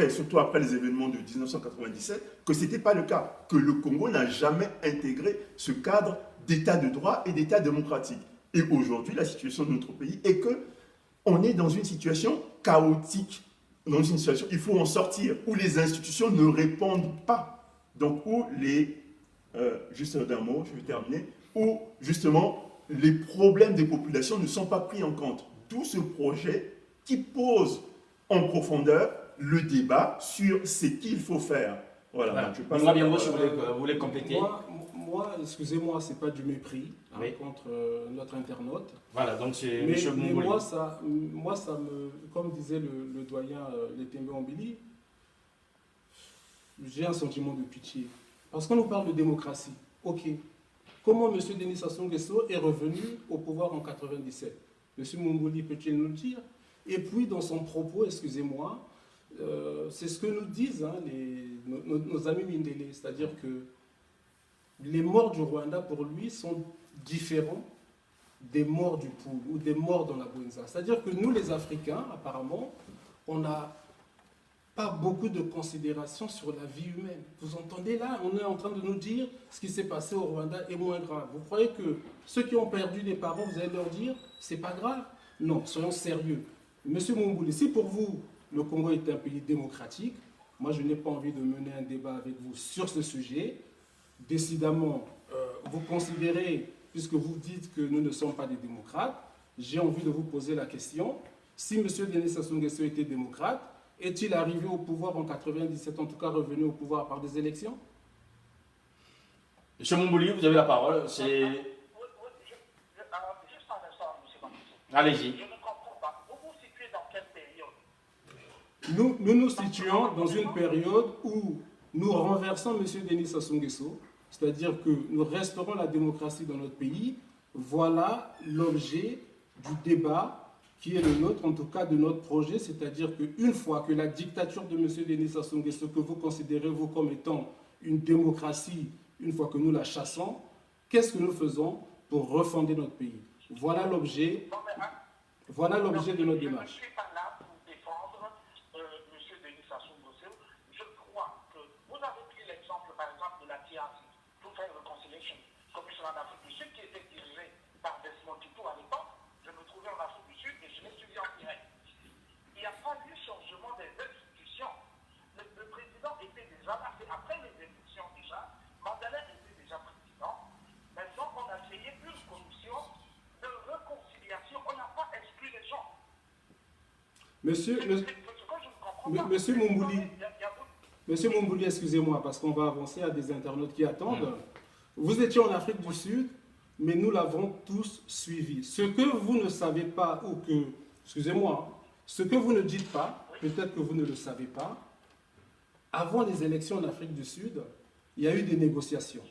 surtout après les événements de 1997, que ce n'était pas le cas, que le Congo n'a jamais intégré ce cadre d'état de droit et d'état démocratique. Et aujourd'hui, la situation de notre pays est qu'on est dans une situation chaotique, dans une situation, il faut en sortir, où les institutions ne répondent pas. Donc, où juste d'un mot, je vais terminer, où justement les problèmes des populations ne sont pas pris en compte. Tout ce projet qui pose en profondeur le débat sur ce qu'il faut faire. Voilà. Donc, je passe Moi, bien, si vous voulez compléter. Moi, excusez-moi, c'est pas du mépris Oui. contre notre internaute. Voilà, donc c'est Mais M. Moumouli. moi, ça me, comme disait le doyen Letembe Ambili, j'ai un sentiment de pitié. Parce qu'on nous parle de démocratie. Ok. Comment M. Denis Sassou Nguesso est revenu au pouvoir en 1997 M. Moumouli peut-il nous le dire? Et puis, dans son propos, excusez-moi, c'est ce que nous disent hein, nos amis Mindélé, c'est-à-dire que les morts du Rwanda, pour lui, sont différents des morts du Poul ou des morts dans la Bouenza. C'est-à-dire que nous, les Africains, apparemment, on n'a pas beaucoup de considération sur la vie humaine. Vous entendez là, on est en train de nous dire ce qui s'est passé au Rwanda est moins grave. Vous croyez que ceux qui ont perdu des parents, vous allez leur dire c'est pas grave? Non, soyons sérieux. Monsieur Moumouli, si pour vous, le Congo est un pays démocratique, moi je n'ai pas envie de mener un débat avec vous sur ce sujet. Décidément, vous considérez, puisque vous dites que nous ne sommes pas des démocrates, j'ai envie de vous poser la question, si M. Denis Sassou Nguesso était démocrate, est-il arrivé au pouvoir en 1997, en tout cas revenu au pouvoir par des élections? M. Moumouli, vous avez la parole. Alors, juste un instant, M. Bangoussou. Allez-y. Je ne comprends pas. Vous vous situez dans quelle période? Nous nous situons dans une période où nous renversons M. Denis Sassou Nguesso, c'est-à-dire que nous restaurons la démocratie dans notre pays. Voilà l'objet du débat qui est le nôtre, en tout cas de notre projet, c'est-à-dire qu'une fois que la dictature de M. Denis Sassou Nguesso, que vous considérez vous comme étant une démocratie, une fois que nous la chassons, qu'est-ce que nous faisons pour refonder notre pays? Voilà l'objet de notre démarche. Je ne suis pas là pour défendre M. Denis Sassou Nguesso. Je crois que vous avez pris l'exemple, par exemple, de la TRC, Truth and Reconciliation Commission en Afrique du Sud, qui était dirigée par Desmond Tutu à l'époque. Je me trouvais en Afrique du Sud et je l'ai suivi en direct. Il n'y a pas eu changement des institutions. Le président était déjà là, après les élections déjà. Mandela était déjà président. Maintenant, on a créé une commission de réconciliation. On n'a pas exclu les gens. Monsieur, Ce que je ne comprends pas, Monsieur Mumbouli, il y a beaucoup- Monsieur Mumbouli, excusez-moi, parce qu'on va avancer à des internautes qui attendent. Vous étiez en Afrique du Sud, mais nous l'avons tous suivi. Ce que vous ne savez pas, ou que, excusez-moi, ce que vous ne dites pas, peut-être que vous ne le savez pas, avant les élections en Afrique du Sud, il y a eu des négociations.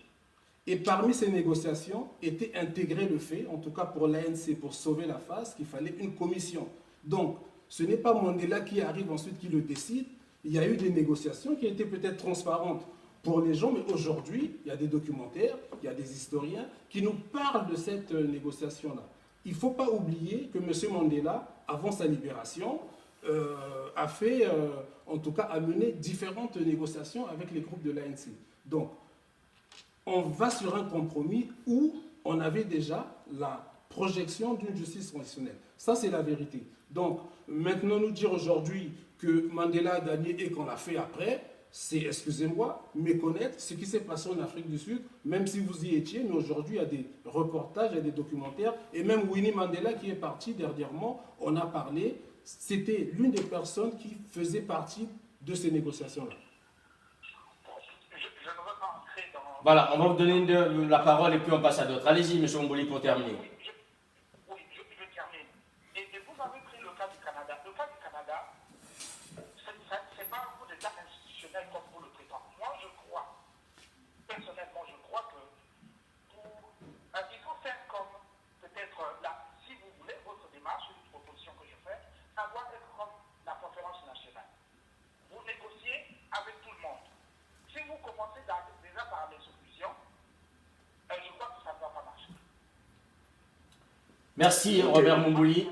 Et parmi ces négociations était intégré le fait, en tout cas pour l'ANC, pour sauver la face, qu'il fallait une commission. Donc, ce n'est pas Mandela qui arrive ensuite qui le décide. Il y a eu des négociations qui étaient peut-être transparentes pour les gens, mais aujourd'hui, il y a des documentaires, il y a des historiens qui nous parlent de cette négociation-là. Il ne faut pas oublier que M. Mandela, avant sa libération, a fait, en tout cas, a mené différentes négociations avec les groupes de l'ANC. Donc, on va sur un compromis où on avait déjà la projection d'une justice transitionnelle. Ça, c'est la vérité. Donc, maintenant, nous dire aujourd'hui que Mandela a gagné et qu'on l'a fait après, c'est, excusez-moi, méconnaître ce qui s'est passé en Afrique du Sud, même si vous y étiez, mais aujourd'hui, il y a des reportages, il y a des documentaires, et même Winnie Mandela qui est parti dernièrement, on a parlé, c'était l'une des personnes qui faisait partie de ces négociations-là. Je ne veux pas entrer dans... Voilà, on va vous donner la parole et puis on passe à d'autres. Allez-y, M. Mumbouli, pour terminer. Je termine. Et vous avez pris le cas du Canada. Le cas du Canada, ce n'est pas un coup d'État institutionnel comme vous le prétendez. Moi, je crois, personnellement, je crois que il faut faire comme peut-être là, si vous voulez, votre démarche, une proposition que je fais, ça doit être comme la conférence nationale. Vous négociez avec tout le monde. Si vous commencez déjà par les solutions, je crois que ça ne va pas marcher. Merci, Robert Mumbouli.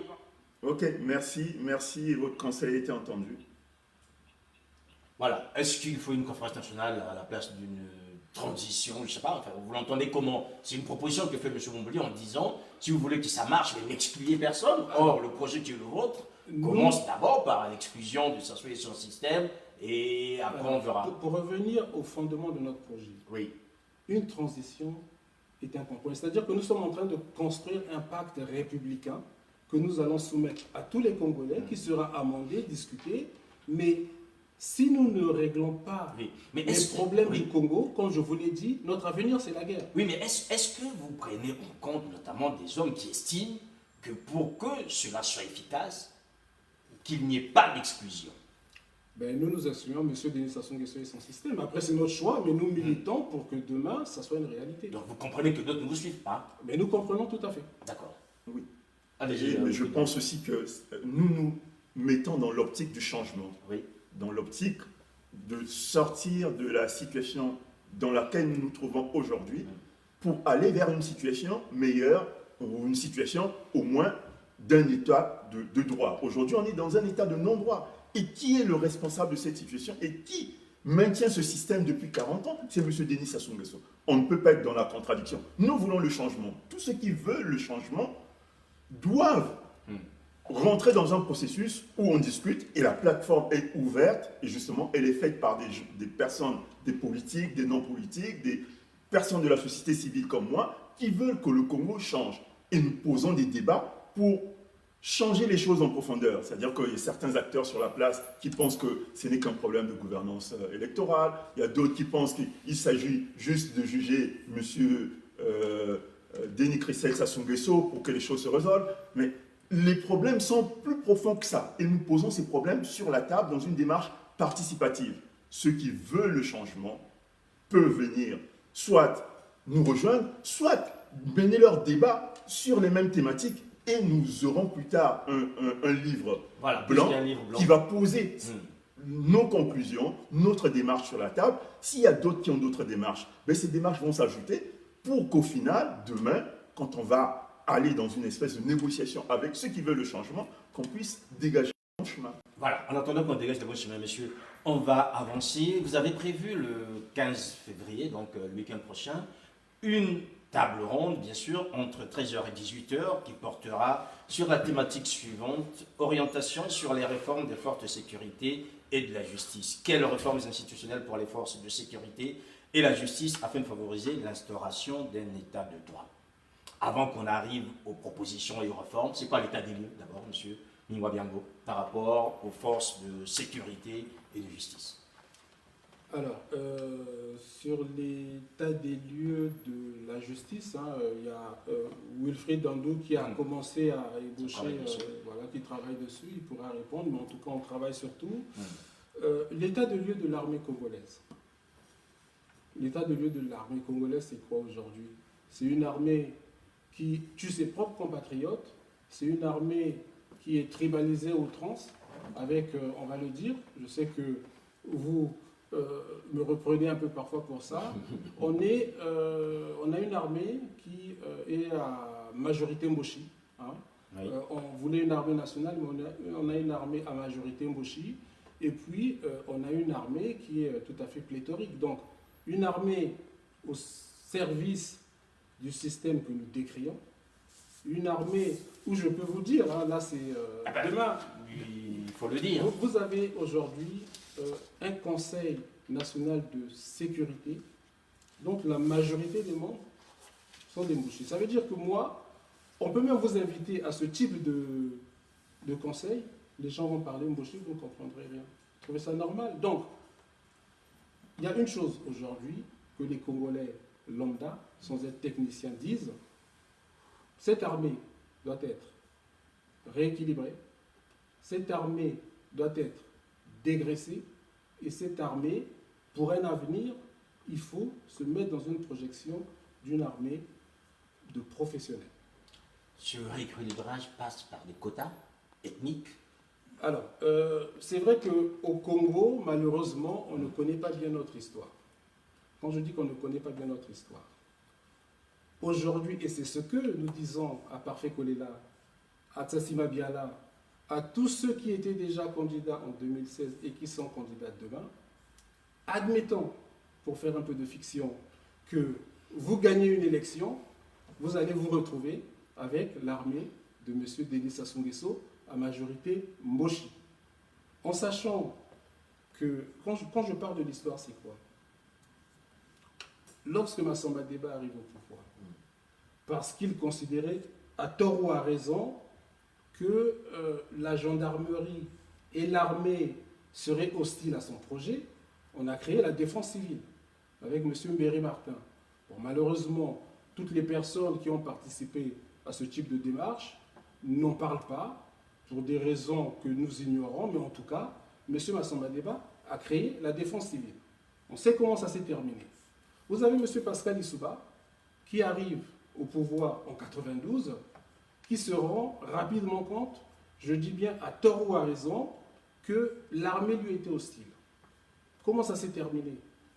Ok, merci, et votre conseil a été entendu. Voilà. Est-ce qu'il faut une conférence nationale à la place d'une transition? Je ne sais pas. Enfin, vous l'entendez comment? C'est une proposition que fait M. Mumbouli en disant si vous voulez que ça marche, mais n'excluez personne. Or, le projet qui est le vôtre commence d'abord par l'exclusion de s'asseoir sur le système et après on verra. Pour revenir au fondement de notre projet, Oui. une transition est un compromis. C'est-à-dire que nous sommes en train de construire un pacte républicain que nous allons soumettre à tous les Congolais, qui sera amendé, discuté, mais si nous ne réglons pas Oui. Mais les problèmes du Congo, comme je vous l'ai dit, notre avenir c'est la guerre. Oui, mais est-ce que vous prenez en compte notamment des hommes qui estiment que pour que cela soit efficace, qu'il n'y ait pas d'exclusion? Ben, nous excluons M. Denis Sassou Nguesso et son système. Après, c'est notre choix, mais nous militons pour que demain, ça soit une réalité. Donc vous comprenez que d'autres ne vous suivent pas? Mais nous comprenons tout à fait. D'accord. Oui. Allez-y. Mais je pense aussi que nous nous mettons dans l'optique du changement, Oui. dans l'optique de sortir de la situation dans laquelle nous nous trouvons aujourd'hui pour aller vers une situation meilleure ou une situation au moins d'un état de droit. Aujourd'hui, on est dans un état de non-droit. Et qui est le responsable de cette situation et qui maintient ce système depuis 40 ans? C'est M. Denis Sassou Nguesso. On ne peut pas être dans la contradiction. Nous voulons le changement. Tous ceux qui veulent le changement doivent rentrer dans un processus où on discute et la plateforme est ouverte et justement elle est faite par des personnes, des politiques, des non-politiques, des personnes de la société civile comme moi qui veulent que le Congo change. Et nous posons des débats pour changer les choses en profondeur. C'est-à-dire qu'il y a certains acteurs sur la place qui pensent que ce n'est qu'un problème de gouvernance électorale. Il y a d'autres qui pensent qu'il s'agit juste de juger M. Denis Sassou Nguesso pour que les choses se résolvent. Mais les problèmes sont plus profonds que ça. Et nous posons ces problèmes sur la table dans une démarche participative. Ceux qui veulent le changement peuvent venir soit nous rejoindre, soit mener leur débat sur les mêmes thématiques. Et nous aurons plus tard un livre, blanc qui va poser nos conclusions, notre démarche sur la table. S'il y a d'autres qui ont d'autres démarches, ben ces démarches vont s'ajouter pour qu'au final, demain, quand on va aller dans une espèce de négociation avec ceux qui veulent le changement, qu'on puisse dégager le bon chemin. Voilà, en attendant qu'on dégage le bon chemin, messieurs, on va avancer. Vous avez prévu le 15 février, donc le week-end prochain, une table ronde, bien sûr, entre 13h et 18h, qui portera sur la thématique suivante, orientation sur les réformes des forces de sécurité et de la justice. Quelles réformes institutionnelles pour les forces de sécurité et la justice afin de favoriser l'instauration d'un état de droit? Avant qu'on arrive aux propositions et aux réformes, c'est quoi l'état des lieux d'abord, monsieur Ningwa Biango, par rapport aux forces de sécurité et de justice? Alors, sur l'état des lieux de la justice, hein, il y a Wilfried Dandou qui a commencé à ébaucher, voilà, qui travaille dessus, il pourra répondre, mais en tout cas on travaille sur tout. L'état de lieu de l'armée congolaise. L'état de lieu de l'armée congolaise, c'est quoi aujourd'hui? C'est une armée qui tue ses propres compatriotes, c'est une armée qui est tribalisée à outrance, avec, on va le dire, je sais que vous me reprenez un peu parfois pour ça, on a une armée qui est à majorité Mboshi. Hein. Oui. On voulait une armée nationale, mais on a une armée à majorité Mboshi. Et puis, on a une armée qui est tout à fait pléthorique. Donc, une armée au service du système que nous décrions, une armée où je peux vous dire, hein, là c'est demain, Il faut le dire. vous avez aujourd'hui un Conseil national de sécurité, donc la majorité des membres sont des Mbouchis. Ça veut dire que moi, on peut même vous inviter à ce type de conseil, les gens vont parler Mbouchi, vous ne comprendrez rien. Vous trouvez ça normal? Donc, il y a une chose aujourd'hui que les Congolais lambda, sans être techniciens, disent, cette armée doit être rééquilibrée, cette armée doit être dégraissée, et cette armée, pour un avenir, il faut se mettre dans une projection d'une armée de professionnels. Ce rééquilibrage passe par des quotas ethniques. Alors, c'est vrai qu'au Congo, malheureusement, on ne connaît pas bien notre histoire. Quand je dis qu'on ne connaît pas bien notre histoire, aujourd'hui, et c'est ce que nous disons à Parfait Kolela, à Tsassima Biala, à tous ceux qui étaient déjà candidats en 2016 et qui sont candidats demain, admettons, pour faire un peu de fiction, que vous gagnez une élection, vous allez vous retrouver avec l'armée de M. Denis Sassou Nguesso à majorité Moshi. En sachant que, quand je parle de l'histoire, c'est quoi? Lorsque Massamba Deba arrive au pouvoir, parce qu'il considérait, à tort ou à raison, que la gendarmerie et l'armée seraient hostiles à son projet, on a créé la défense civile avec M. Mbéry Martin. Bon, malheureusement, toutes les personnes qui ont participé à ce type de démarche n'en parlent pas, pour des raisons que nous ignorons, mais en tout cas, M. Massamba Deba a créé la défense civile. On sait comment ça s'est terminé. Vous avez M. Pascal Lissouba, qui arrive au pouvoir en 92, qui se rend rapidement compte, je dis bien à tort ou à raison, que l'armée lui était hostile. Comment ça s'est terminé?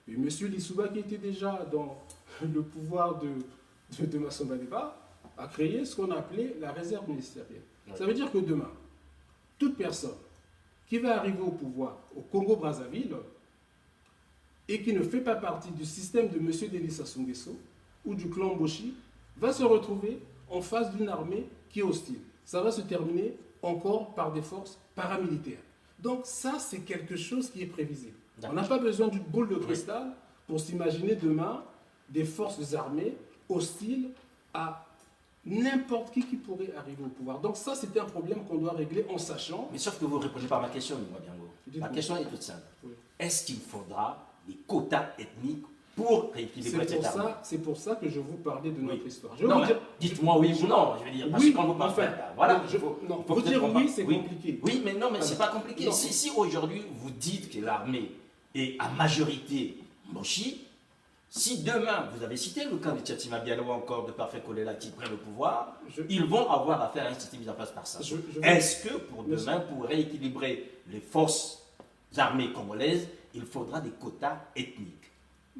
Et M. Lissouba, qui était déjà dans le pouvoir de Massamba Deba, a créé ce qu'on appelait la réserve ministérielle. Ouais. Ça veut dire que demain, toute personne qui va arriver au pouvoir au Congo-Brazzaville et qui ne fait pas partie du système de M. Denis Sassou Nguesso ou du clan Mboshi va se retrouver en face d'une armée qui est hostile. Ça va se terminer encore par des forces paramilitaires. Donc ça, c'est quelque chose qui est prévisible. On n'a pas besoin d'une boule de cristal pour s'imaginer demain des forces armées hostiles à n'importe qui pourrait arriver au pouvoir. Donc ça, c'est un problème qu'on doit régler en sachant... Mais sauf que vous ne répondez pas à ma question, Ningwa Biango. Ma question est toute simple. Oui. Est-ce qu'il faudra des quotas ethniques pour rééquilibrer cette armée? C'est pour ça que je vous parlais de notre histoire. Dites-moi oui ou non, je veux dire. Parce que quand vous parlez, voilà. Vous dire oui, c'est compliqué. Oui, mais non, mais c'est pas compliqué. Si aujourd'hui vous dites que l'armée est à majorité Moshi, si demain, vous avez cité le cas de Tchatima Bialo encore, de Parfait Kolela qui prennent le pouvoir, ils vont avoir affaire à un système mis en place par ça. Est-ce que pour demain, pour rééquilibrer les forces armées congolaises, il faudra des quotas ethniques?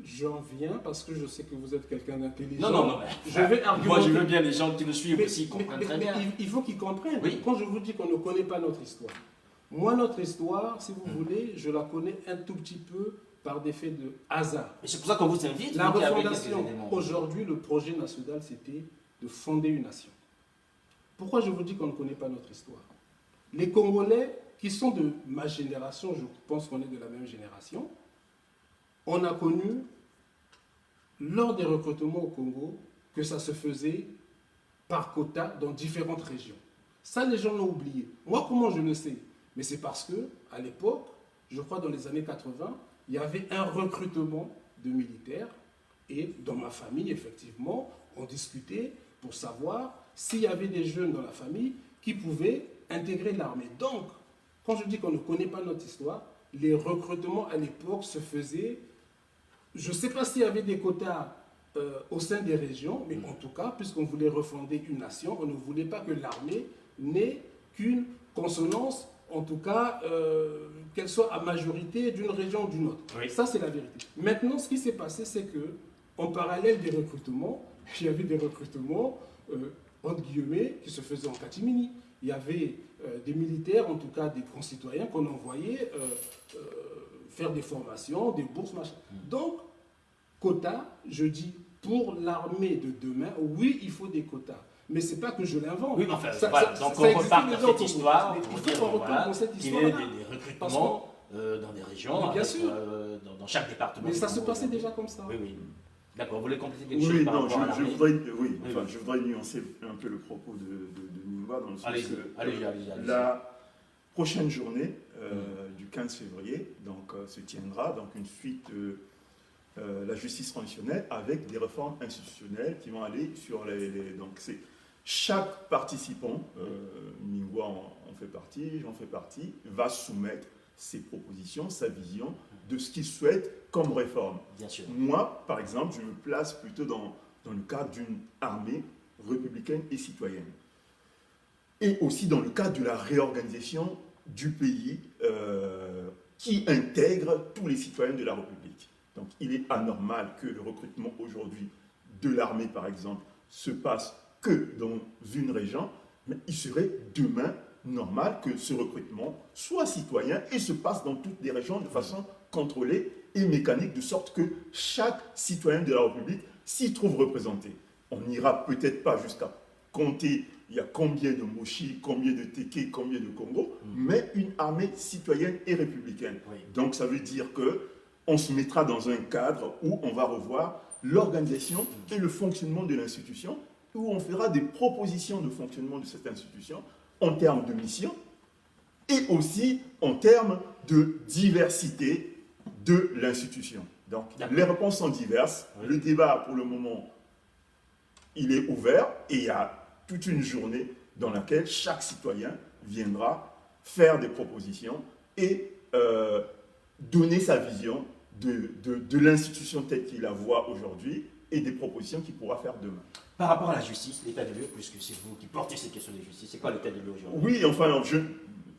J'en viens parce que je sais que vous êtes quelqu'un d'intelligent. Non, moi je veux bien les gens qui nous suivent aussi comprennent très bien. Il faut qu'ils comprennent. Oui. Quand je vous dis qu'on ne connaît pas notre histoire, moi notre histoire, si vous voulez, je la connais un tout petit peu par des faits de hasard. Et c'est pour ça qu'on vous invite. La refondation, aujourd'hui, le projet national, c'était de fonder une nation. Pourquoi je vous dis qu'on ne connaît pas notre histoire? Les Congolais, qui sont de ma génération, je pense qu'on est de la même génération, on a connu, lors des recrutements au Congo, que ça se faisait par quota dans différentes régions. Ça, les gens l'ont oublié. Moi, comment je le sais? Mais c'est parce que, à l'époque, je crois dans les années 80, il y avait un recrutement de militaires. Et dans ma famille, effectivement, on discutait pour savoir s'il y avait des jeunes dans la famille qui pouvaient intégrer l'armée. Donc, quand je dis qu'on ne connaît pas notre histoire, les recrutements à l'époque se faisaient. Je ne sais pas s'il y avait des quotas au sein des régions, mais en tout cas, puisqu'on voulait refonder une nation, on ne voulait pas que l'armée n'ait qu'une consonance, en tout cas, qu'elle soit à majorité d'une région ou d'une autre. Oui. Ça, c'est la vérité. Maintenant, ce qui s'est passé, c'est que, en parallèle des recrutements, il y avait des recrutements, entre guillemets, qui se faisaient en catimini. Il y avait des militaires, en tout cas des concitoyens, qu'on envoyait faire des formations, des bourses, machin. Donc, quotas, je dis, pour l'armée de demain, oui, il faut des quotas. Mais ce n'est pas que je l'invente. Oui, mais enfin, voilà. Donc on existait repart déjà dans cette au histoire Congo. pour Il dire faut qu'on voilà, retourne dans cette qu'il y ait histoire-là. des recrutements dans des régions, Mais bien avec, sûr. dans chaque département. Mais ça du se Congo. passait déjà comme ça. Oui, oui. D'accord, vous voulez compléter quelque chose Oui, par non, rapport à je l'armée? voudrais, Oui. je voudrais nuancer un peu le propos de Ningwa dans le sens Allez-y, que allez-y. la prochaine journée du 15 février se tiendra donc une suite de la justice transitionnelle avec des réformes institutionnelles qui vont aller sur donc c'est chaque participant, Ningwa en fait partie, j'en fais partie, va soumettre ses propositions, sa vision de ce qu'il souhaite comme réforme. Bien sûr. Moi, par exemple, je me place plutôt dans le cadre d'une armée républicaine et citoyenne. Et aussi dans le cadre de la réorganisation du pays qui intègre tous les citoyens de la République. Donc il est anormal que le recrutement aujourd'hui de l'armée, par exemple, se passe que dans une région, mais il serait demain normal que ce recrutement soit citoyen et se passe dans toutes les régions de façon contrôlée et mécanique, de sorte que chaque citoyen de la République s'y trouve représenté. On n'ira peut-être pas jusqu'à compter il y a combien de Moshi, combien de Teke, combien de Congo, mais une armée citoyenne et républicaine. Oui. Donc ça veut dire qu'on se mettra dans un cadre où on va revoir l'organisation et le fonctionnement de l'institution, où on fera des propositions de fonctionnement de cette institution en termes de mission et aussi en termes de diversité de l'institution. Donc D'accord. les réponses sont diverses. Oui. Le débat pour le moment, il est ouvert et il y a toute une journée dans laquelle chaque citoyen viendra faire des propositions et donner sa vision de l'institution telle qu'il la voit aujourd'hui et des propositions qu'il pourra faire demain. Par rapport à la justice, l'état de lieu, puisque c'est vous qui portez cette question de justice, c'est quoi l'état de lieu aujourd'hui? Oui, enfin,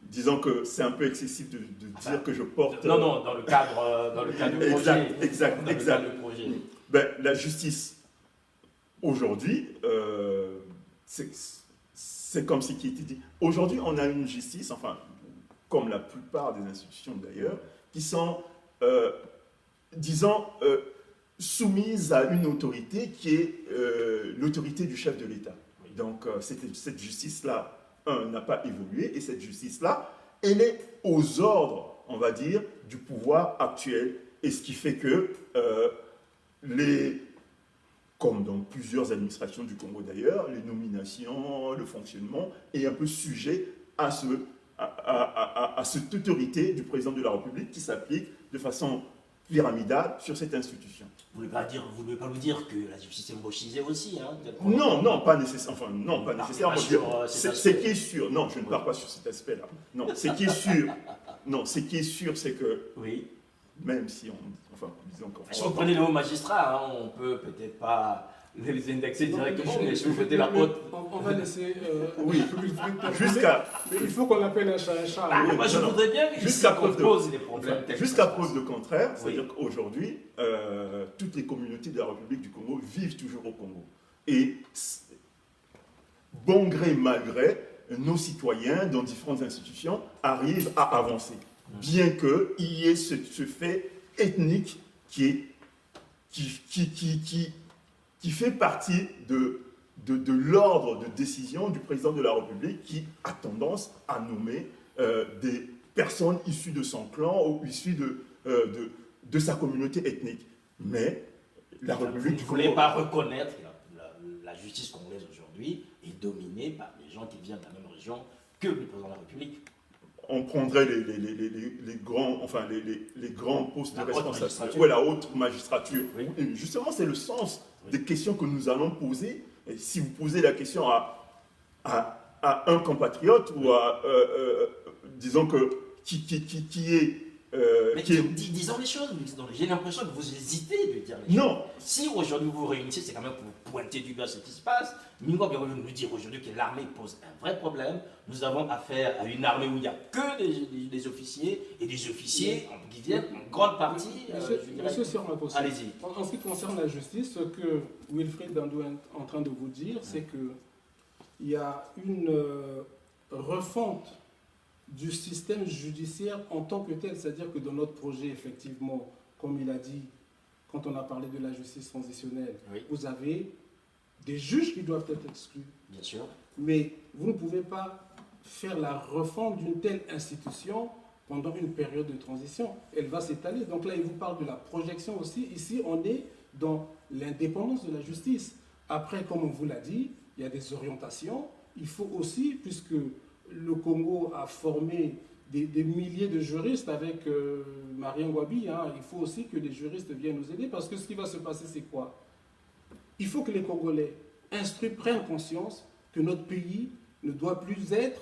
disons que c'est un peu excessif de dire que je porte... Non, dans le cadre du projet. Exact. Dans le cadre du projet. Ben, la justice, aujourd'hui, c'est comme ce qui était dit. Aujourd'hui, on a une justice, enfin, comme la plupart des institutions d'ailleurs, qui sont, disons, soumises à une autorité qui est l'autorité du chef de l'État. Donc, cette justice-là, n'a pas évolué, et cette justice-là, elle est aux ordres, on va dire, du pouvoir actuel, et ce qui fait que comme dans plusieurs administrations du Congo d'ailleurs, les nominations, le fonctionnement est un peu sujet à cette autorité du président de la République qui s'applique de façon pyramidale sur cette institution. Vous ne voulez pas nous dire que la justice est gauchisée aussi, hein? Non, pas nécessairement. Enfin, non, pas nécessairement. Ce qui est sûr, non, je ne pars pas sur cet aspect-là. Non, ce qui est sûr, c'est que Oui. même si disons qu'on... Si vous prenez les hauts magistrats, on peut peut-être pas les indexer directement, mais si vous mettez la haute... On va laisser... Oui, jusqu'à... Mais il faut qu'on appelle un chat un chat. Ah, Oui. moi, je voudrais bien Jusqu'à qu'on preuve de- pose des problèmes. Jusqu'à preuve de contraire, Oui. c'est-à-dire qu'aujourd'hui, toutes les communautés de la République du Congo vivent toujours au Congo. Et bon gré, mal gré, nos citoyens dans différentes institutions arrivent à avancer. Bien qu'il y ait ce fait ethnique qui fait partie de l'ordre de décision du président de la République qui a tendance à nommer des personnes issues de son clan ou issues de sa communauté ethnique. Mais la Vous République ne du voulez Congo... pas reconnaître que la justice congolaise aujourd'hui est dominée par des gens qui viennent de la même région que le président de la République. On prendrait les grands, enfin les grands postes La de haute responsabilité. magistrature. Ouais, la haute magistrature. Oui. Et justement, c'est le sens Oui. des questions que nous allons poser. Et si vous posez la question à un compatriote ou à, disons que, qui est... Mais qui est... disons les choses, j'ai l'impression que vous hésitez de dire les choses. Non, Si aujourd'hui vous vous réunissez, c'est quand même pour pointer du doigt ce qui se passe. Mingo vient nous dire aujourd'hui que l'armée pose un vrai problème. Nous avons affaire à une armée où il n'y a que des officiers, et des officiers qui viennent en grande partie. Monsieur Sirmakosso, Allez-y. en ce qui concerne la justice, ce que Wilfried Dandou est en train de vous dire, c'est qu'il y a une refonte du système judiciaire en tant que tel, c'est-à-dire que dans notre projet, effectivement, comme il a dit, quand on a parlé de la justice transitionnelle, Oui. vous avez des juges qui doivent être exclus. Bien sûr. Mais vous ne pouvez pas faire la refonte d'une telle institution pendant une période de transition. Elle va s'étaler. Donc là, il vous parle de la projection aussi. Ici, on est dans l'indépendance de la justice. Après, comme on vous l'a dit, il y a des orientations. Il faut aussi, puisque le Congo a formé des milliers de juristes avec Marien Ngouabi, hein, il faut aussi que les juristes viennent nous aider, parce que ce qui va se passer, c'est quoi? Il faut que les Congolais instruits prennent conscience que notre pays ne doit plus être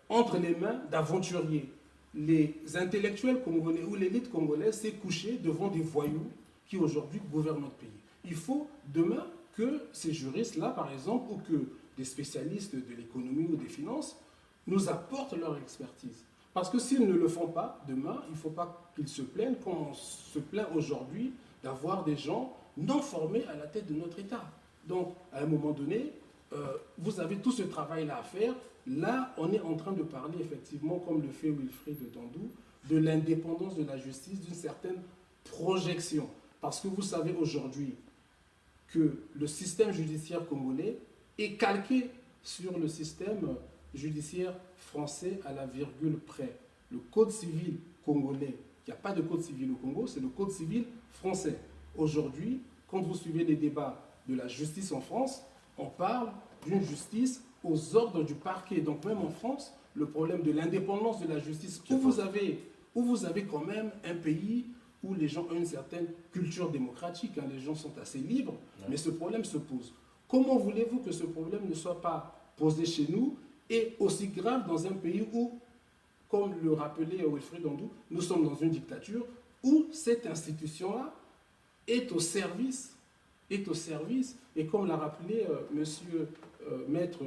entre les mains d'aventuriers. Les intellectuels congolais ou l'élite congolaise s'est couchée devant des voyous qui aujourd'hui gouvernent notre pays. Il faut demain que ces juristes-là, par exemple, ou que des spécialistes de l'économie ou des finances, nous apportent leur expertise. Parce que s'ils ne le font pas, demain, il ne faut pas qu'ils se plaignent, comme on se plaint aujourd'hui d'avoir des gens non formés à la tête de notre État. Donc, à un moment donné, vous avez tout ce travail-là à faire. Là, on est en train de parler, effectivement, comme le fait Wilfried Dandou, de l'indépendance de la justice, d'une certaine projection. Parce que vous savez aujourd'hui que le système judiciaire congolais est calqué sur le système judiciaire français à la virgule près. Le code civil congolais, il n'y a pas de code civil au Congo, c'est le code civil français. Aujourd'hui, quand vous suivez les débats de la justice en France, on parle d'une justice aux ordres du parquet. Donc même en France, le problème de l'indépendance de la justice, où vous avez quand même un pays où les gens ont une certaine culture démocratique, hein, les gens sont assez libres, mais ce problème se pose. Comment voulez-vous que ce problème ne soit pas posé chez nous et aussi grave dans un pays où, comme le rappelait Wilfried Dandou, nous sommes dans une dictature où cette institution-là est au service, et comme l'a rappelé monsieur maître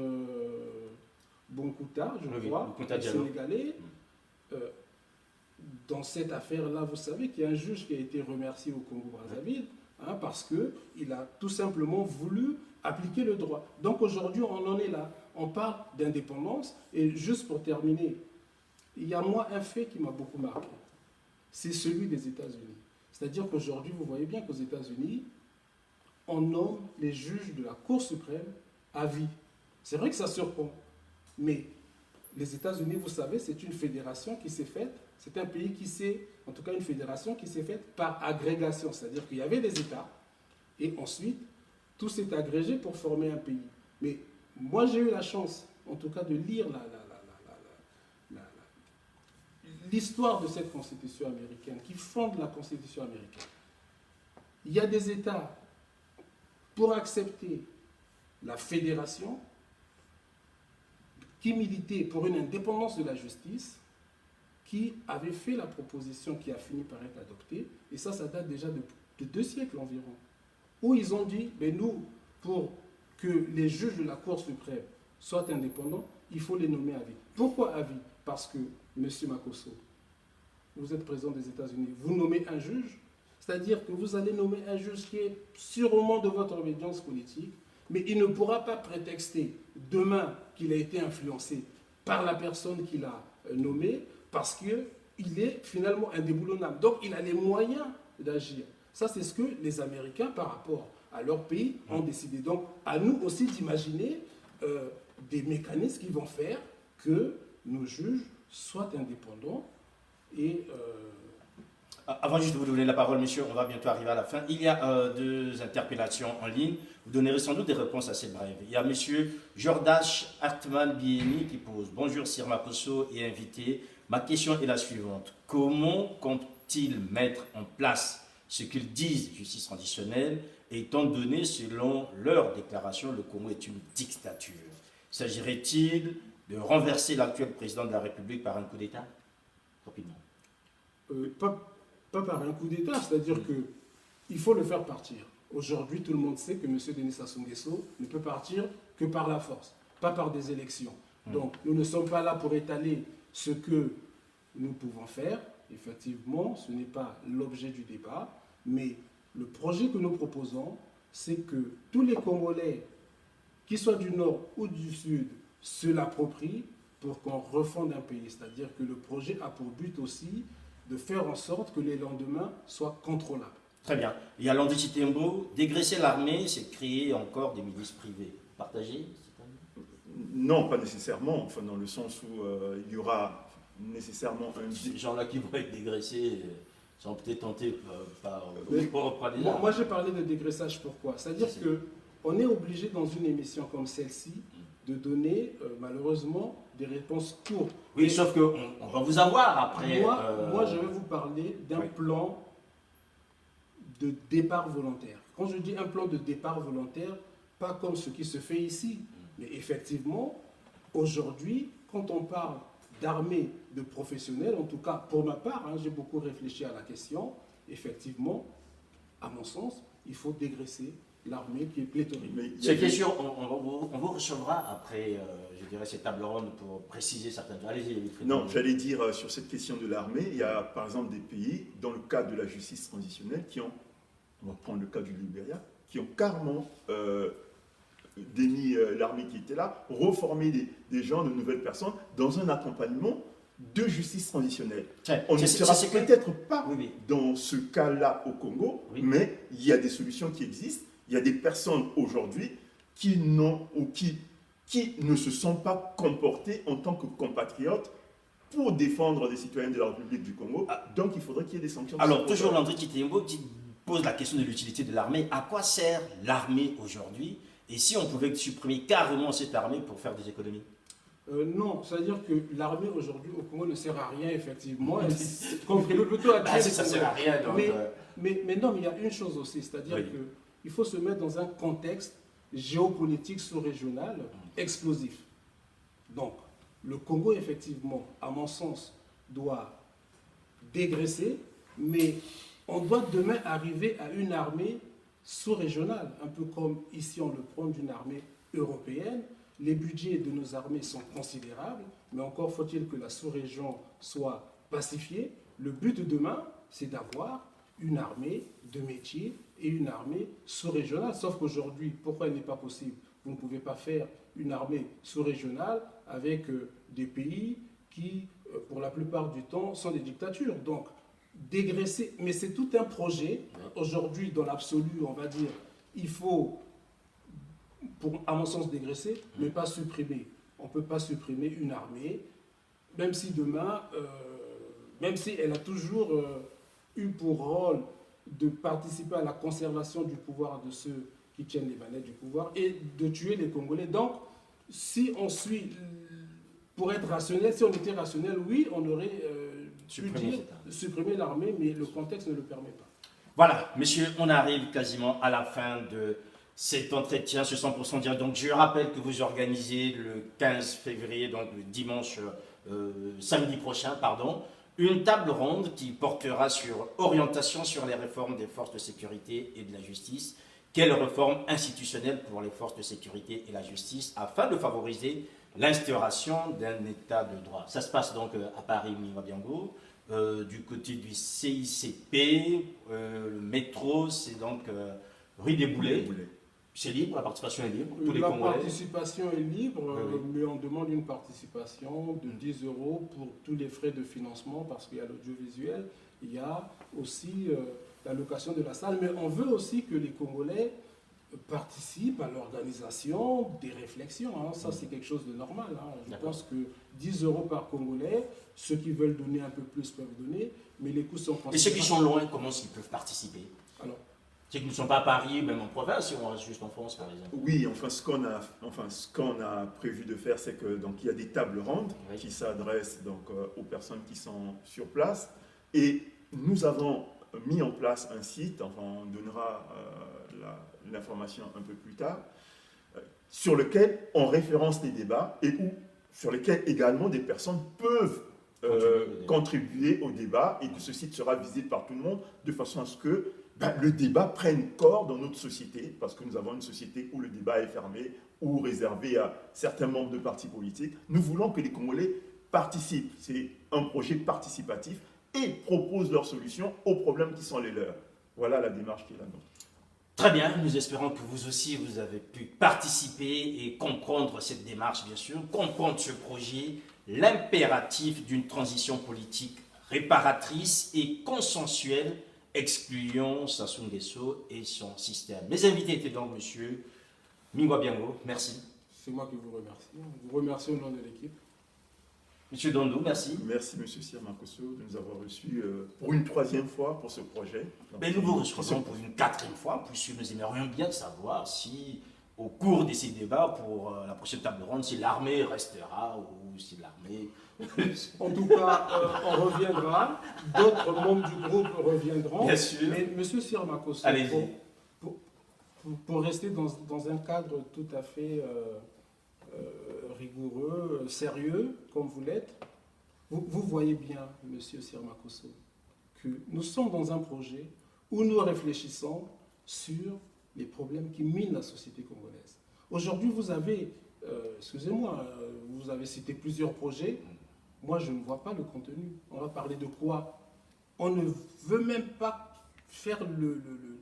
Bonkouta, je crois, sénégalais, dans cette affaire-là, vous savez qu'il y a un juge qui a été remercié au Congo-Brazzaville, hein, parce qu'il a tout simplement voulu appliquer le droit. Donc aujourd'hui, on en est là. On parle d'indépendance. Et juste pour terminer, il y a moi un fait qui m'a beaucoup marqué. C'est celui des États-Unis. C'est-à-dire qu'aujourd'hui, vous voyez bien qu'aux États-Unis, on nomme les juges de la Cour suprême à vie. C'est vrai que ça surprend. Mais les États-Unis, vous savez, c'est une fédération qui s'est faite. C'est un pays qui s'est, en tout cas une fédération qui s'est faite par agrégation. C'est-à-dire qu'il y avait des États. Et ensuite, tout s'est agrégé pour former un pays. Mais moi, j'ai eu la chance, en tout cas, de lire l'histoire de cette constitution américaine, qui fonde la constitution américaine. Il y a des États, pour accepter la fédération, qui militaient pour une indépendance de la justice, qui avaient fait la proposition qui a fini par être adoptée, et ça date déjà de 2 siècles environ, où ils ont dit, mais nous, pour que les juges de la Cour suprême soient indépendants, il faut les nommer à vie. Pourquoi à vie? Parce que, M. Makosso, vous êtes président des États-Unis, vous nommez un juge, c'est-à-dire que vous allez nommer un juge qui est sûrement de votre obédience politique, mais il ne pourra pas prétexter demain qu'il a été influencé par la personne qu'il a nommée, parce qu'il est finalement indéboulonnable. Donc il a les moyens d'agir. Ça, c'est ce que les Américains, par rapport à leur pays, ont décidé. Donc à nous aussi d'imaginer des mécanismes qui vont faire que nos juges soient indépendants et Avant juste de vous donner la parole, monsieur, on va bientôt arriver à la fin. Il y a deux interpellations en ligne. Vous donnerez sans doute des réponses assez brèves. Il y a monsieur Jordache Hartmann Bieni qui pose: bonjour Sir Makosso et invité. Ma question est la suivante. Comment compte-t-il mettre en place ce qu'ils disent justice transitionnelle, étant donné, selon leur déclaration, le Congo est une dictature? S'agirait-il de renverser l'actuel président de la République par un coup d'État? Rapidement. Pas par un coup d'État, c'est-à-dire qu'il faut le faire partir. Aujourd'hui, tout le monde sait que M. Denis Sassou Nguesso ne peut partir que par la force, pas par des élections. Donc, nous ne sommes pas là pour étaler ce que nous pouvons faire. Effectivement, ce n'est pas l'objet du débat, mais le projet que nous proposons, c'est que tous les Congolais, qu'ils soient du Nord ou du Sud, se l'approprient pour qu'on refonde un pays. C'est-à-dire que le projet a pour but aussi de faire en sorte que les lendemains soient contrôlables. Très bien. Il y a Landry Chitembo. Dégraisser l'armée, c'est créer encore des milices privées. Partagé? Non, pas nécessairement, enfin, dans le sens où il y aura nécessairement un... Ces gens-là qui vont être dégraissés sont peut-être tentés par... Moi, j'ai parlé de dégraissage, pourquoi? C'est-à-dire qu'on est obligé dans une émission comme celle-ci de donner, malheureusement, des réponses courtes. Oui, mais sauf qu'on va vous avoir après... Moi, je vais vous parler d'un plan de départ volontaire. Quand je dis un plan de départ volontaire, pas comme ce qui se fait ici, mais effectivement, aujourd'hui, quand on parle d'armée de professionnels, en tout cas pour ma part, j'ai beaucoup réfléchi à la question, effectivement, à mon sens, il faut dégraisser l'armée qui est pléthorique. C'est question, on vous recevra après, je dirais, cette table ronde pour préciser certaines choses. Allez-y, Non, j'allais dire sur cette question de l'armée, il y a par exemple des pays, dans le cadre de la justice transitionnelle, qui ont, on va prendre le cas du Libéria, qui ont carrément démis l'armée qui était là, reformé des gens, de nouvelles personnes, dans un accompagnement de justice transitionnelle. On ne sera peut-être pas dans ce cas-là au Congo, mais il y a des solutions qui existent. Il y a des personnes aujourd'hui qui ne se sont pas comportées en tant que compatriotes pour défendre des citoyens de la République du Congo. Donc il faudrait qu'il y ait des sanctions. Alors, toujours Landry Chitembo qui pose la question de l'utilité de l'armée. À quoi sert l'armée aujourd'hui? Et si on pouvait supprimer carrément cette armée pour faire des économies? Non, c'est-à-dire que l'armée aujourd'hui au Congo ne sert à rien, effectivement. Comprenez plutôt à ça ne sert à rien. Donc, mais non, mais il y a une chose aussi, c'est-à-dire qu'il faut se mettre dans un contexte géopolitique sous-régional explosif. Donc, le Congo, effectivement, à mon sens, doit dégraisser, mais on doit demain arriver à une armée sous-régionale, un peu comme ici on le prend d'une armée européenne. Les budgets de nos armées sont considérables, mais encore faut-il que la sous-région soit pacifiée. Le but de demain, c'est d'avoir une armée de métier et une armée sous-régionale. Sauf qu'aujourd'hui, pourquoi il n'est pas possible? Vous ne pouvez pas faire une armée sous-régionale avec des pays qui, pour la plupart du temps, sont des dictatures. Donc, dégraisser, mais c'est tout un projet. Aujourd'hui, dans l'absolu, on va dire, il faut, à mon sens, dégraisser, mais pas supprimer. On ne peut pas supprimer une armée, même si demain, même si elle a toujours eu pour rôle de participer à la conservation du pouvoir de ceux qui tiennent les manettes du pouvoir et de tuer les Congolais. Donc, si on suit, pour être rationnel, si on était rationnel, oui, on aurait supprimer l'armée, mais le contexte ne le permet pas. Voilà, messieurs, on arrive quasiment à la fin de cet entretien, ce 100% direct. Donc, je rappelle que vous organisez le 15 février, donc le dimanche, samedi prochain, pardon, une table ronde qui portera sur orientation sur les réformes des forces de sécurité et de la justice. Quelles réformes institutionnelles pour les forces de sécurité et la justice afin de favoriser l'instauration d'un état de droit. Ça se passe donc à Paris, Mwabiango, du côté du CICP, le métro, c'est donc rue des Boulets. C'est libre, la participation est libre. Tous les la Congolais. Participation est libre, mais on demande une participation de 10 € pour tous les frais de financement parce qu'il y a l'audiovisuel, il y a aussi la location de la salle, mais on veut aussi que les Congolais participent à l'organisation des réflexions. Hein. Ça, c'est quelque chose de normal. Hein. Je D'accord. pense que 10 euros par Congolais, ceux qui veulent donner un peu plus peuvent donner, mais les coûts sont considérables. Et ceux qui sont loin, comment ils peuvent participer? Alors, Ceux qui ne sont pas à Paris, même en province, si on reste juste en France, par exemple. Oui, ce qu'on a prévu de faire, c'est que donc il y a des tables rondes Oui. qui s'adressent donc aux personnes qui sont sur place, et nous avons mis en place un site. Enfin, on donnera l'information un peu plus tard, sur lequel on référence les débats et sur lesquels également des personnes peuvent contribuer au débat, et que ce site sera visible par tout le monde de façon à ce que le débat prenne corps dans notre société, parce que nous avons une société où le débat est fermé ou réservé à certains membres de partis politiques. Nous voulons que les Congolais participent. C'est un projet participatif et proposent leurs solutions aux problèmes qui sont les leurs. Voilà la démarche qui est la nôtre. Très bien, nous espérons que vous aussi, vous avez pu participer et comprendre cette démarche, bien sûr, comprendre ce projet, l'impératif d'une transition politique réparatrice et consensuelle, excluant Sassou Nguesso et son système. Mes invités étaient donc M. Mingwa Biango, merci. c'est moi qui vous remercie. Je vous remercie au nom de l'équipe. M. Dondou, merci. Merci M. Sir Makosso de nous avoir reçus pour une 3e fois pour ce projet. Donc, Mais nous vous recevons pour une 4e fois, puisque nous aimerions bien savoir si, au cours de ces débats, pour la prochaine table ronde, si l'armée restera ou si l'armée... En tout cas, on reviendra. D'autres membres du groupe reviendront. Bien sûr. Mais M. Sir Makosso, Allez-y. pour rester dans un cadre tout à fait rigoureux, sérieux, comme vous l'êtes, vous voyez bien, M. Sir Makosso, que nous sommes dans un projet où nous réfléchissons sur les problèmes qui minent la société congolaise. Aujourd'hui, vous avez, excusez-moi, vous avez cité plusieurs projets. Moi, je ne vois pas le contenu. On va parler de quoi? On ne veut même pas faire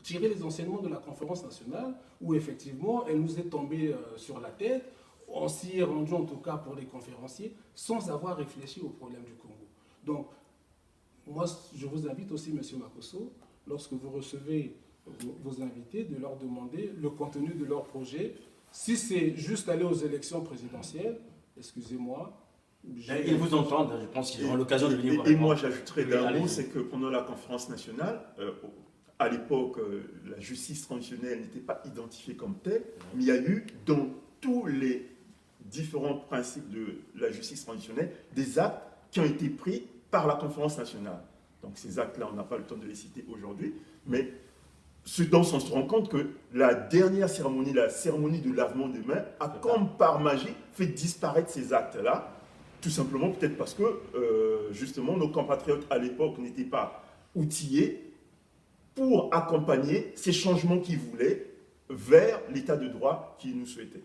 tirer les enseignements de la conférence nationale, où effectivement, elle nous est tombée sur la tête. On s'y est rendu, en tout cas pour les conférenciers, sans avoir réfléchi au problème du Congo. Donc, moi, je vous invite aussi, M. Makosso, lorsque vous recevez vos invités, de leur demander le contenu de leur projet. Si c'est juste aller aux élections présidentielles, excusez-moi. Ils vous entendent, je pense qu'ils auront l'occasion de venir voir. Et moi, j'ajouterais Oui, d'un mot, allez-y. c'est que pendant la conférence nationale, à l'époque, la justice transitionnelle n'était pas identifiée comme telle, mais il y a eu, dans tous les différents principes de la justice transitionnelle, des actes qui ont été pris par la conférence nationale. Donc ces actes-là, on n'a pas le temps de les citer aujourd'hui, mais ce dont on se rend compte que la dernière cérémonie, la cérémonie de lavement des mains, a comme par magie fait disparaître ces actes-là, tout simplement peut-être parce que justement nos compatriotes à l'époque n'étaient pas outillés pour accompagner ces changements qu'ils voulaient vers l'état de droit qu'ils nous souhaitaient.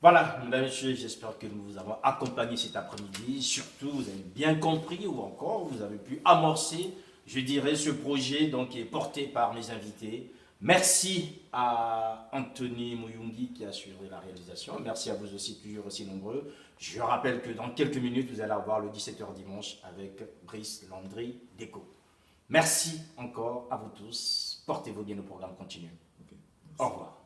Voilà, mesdames et messieurs, j'espère que nous vous avons accompagné cet après-midi. Surtout, vous avez bien compris, ou encore, vous avez pu amorcer, je dirais, ce projet donc, qui est porté par mes invités. Merci à Anthony Mouyungi qui a assuré la réalisation. Merci à vous aussi, toujours aussi nombreux. Je rappelle que dans quelques minutes, vous allez avoir le 17h dimanche avec Brice Landry Déco. Merci encore à vous tous. Portez-vous bien, le programme continue. Ok. Au revoir.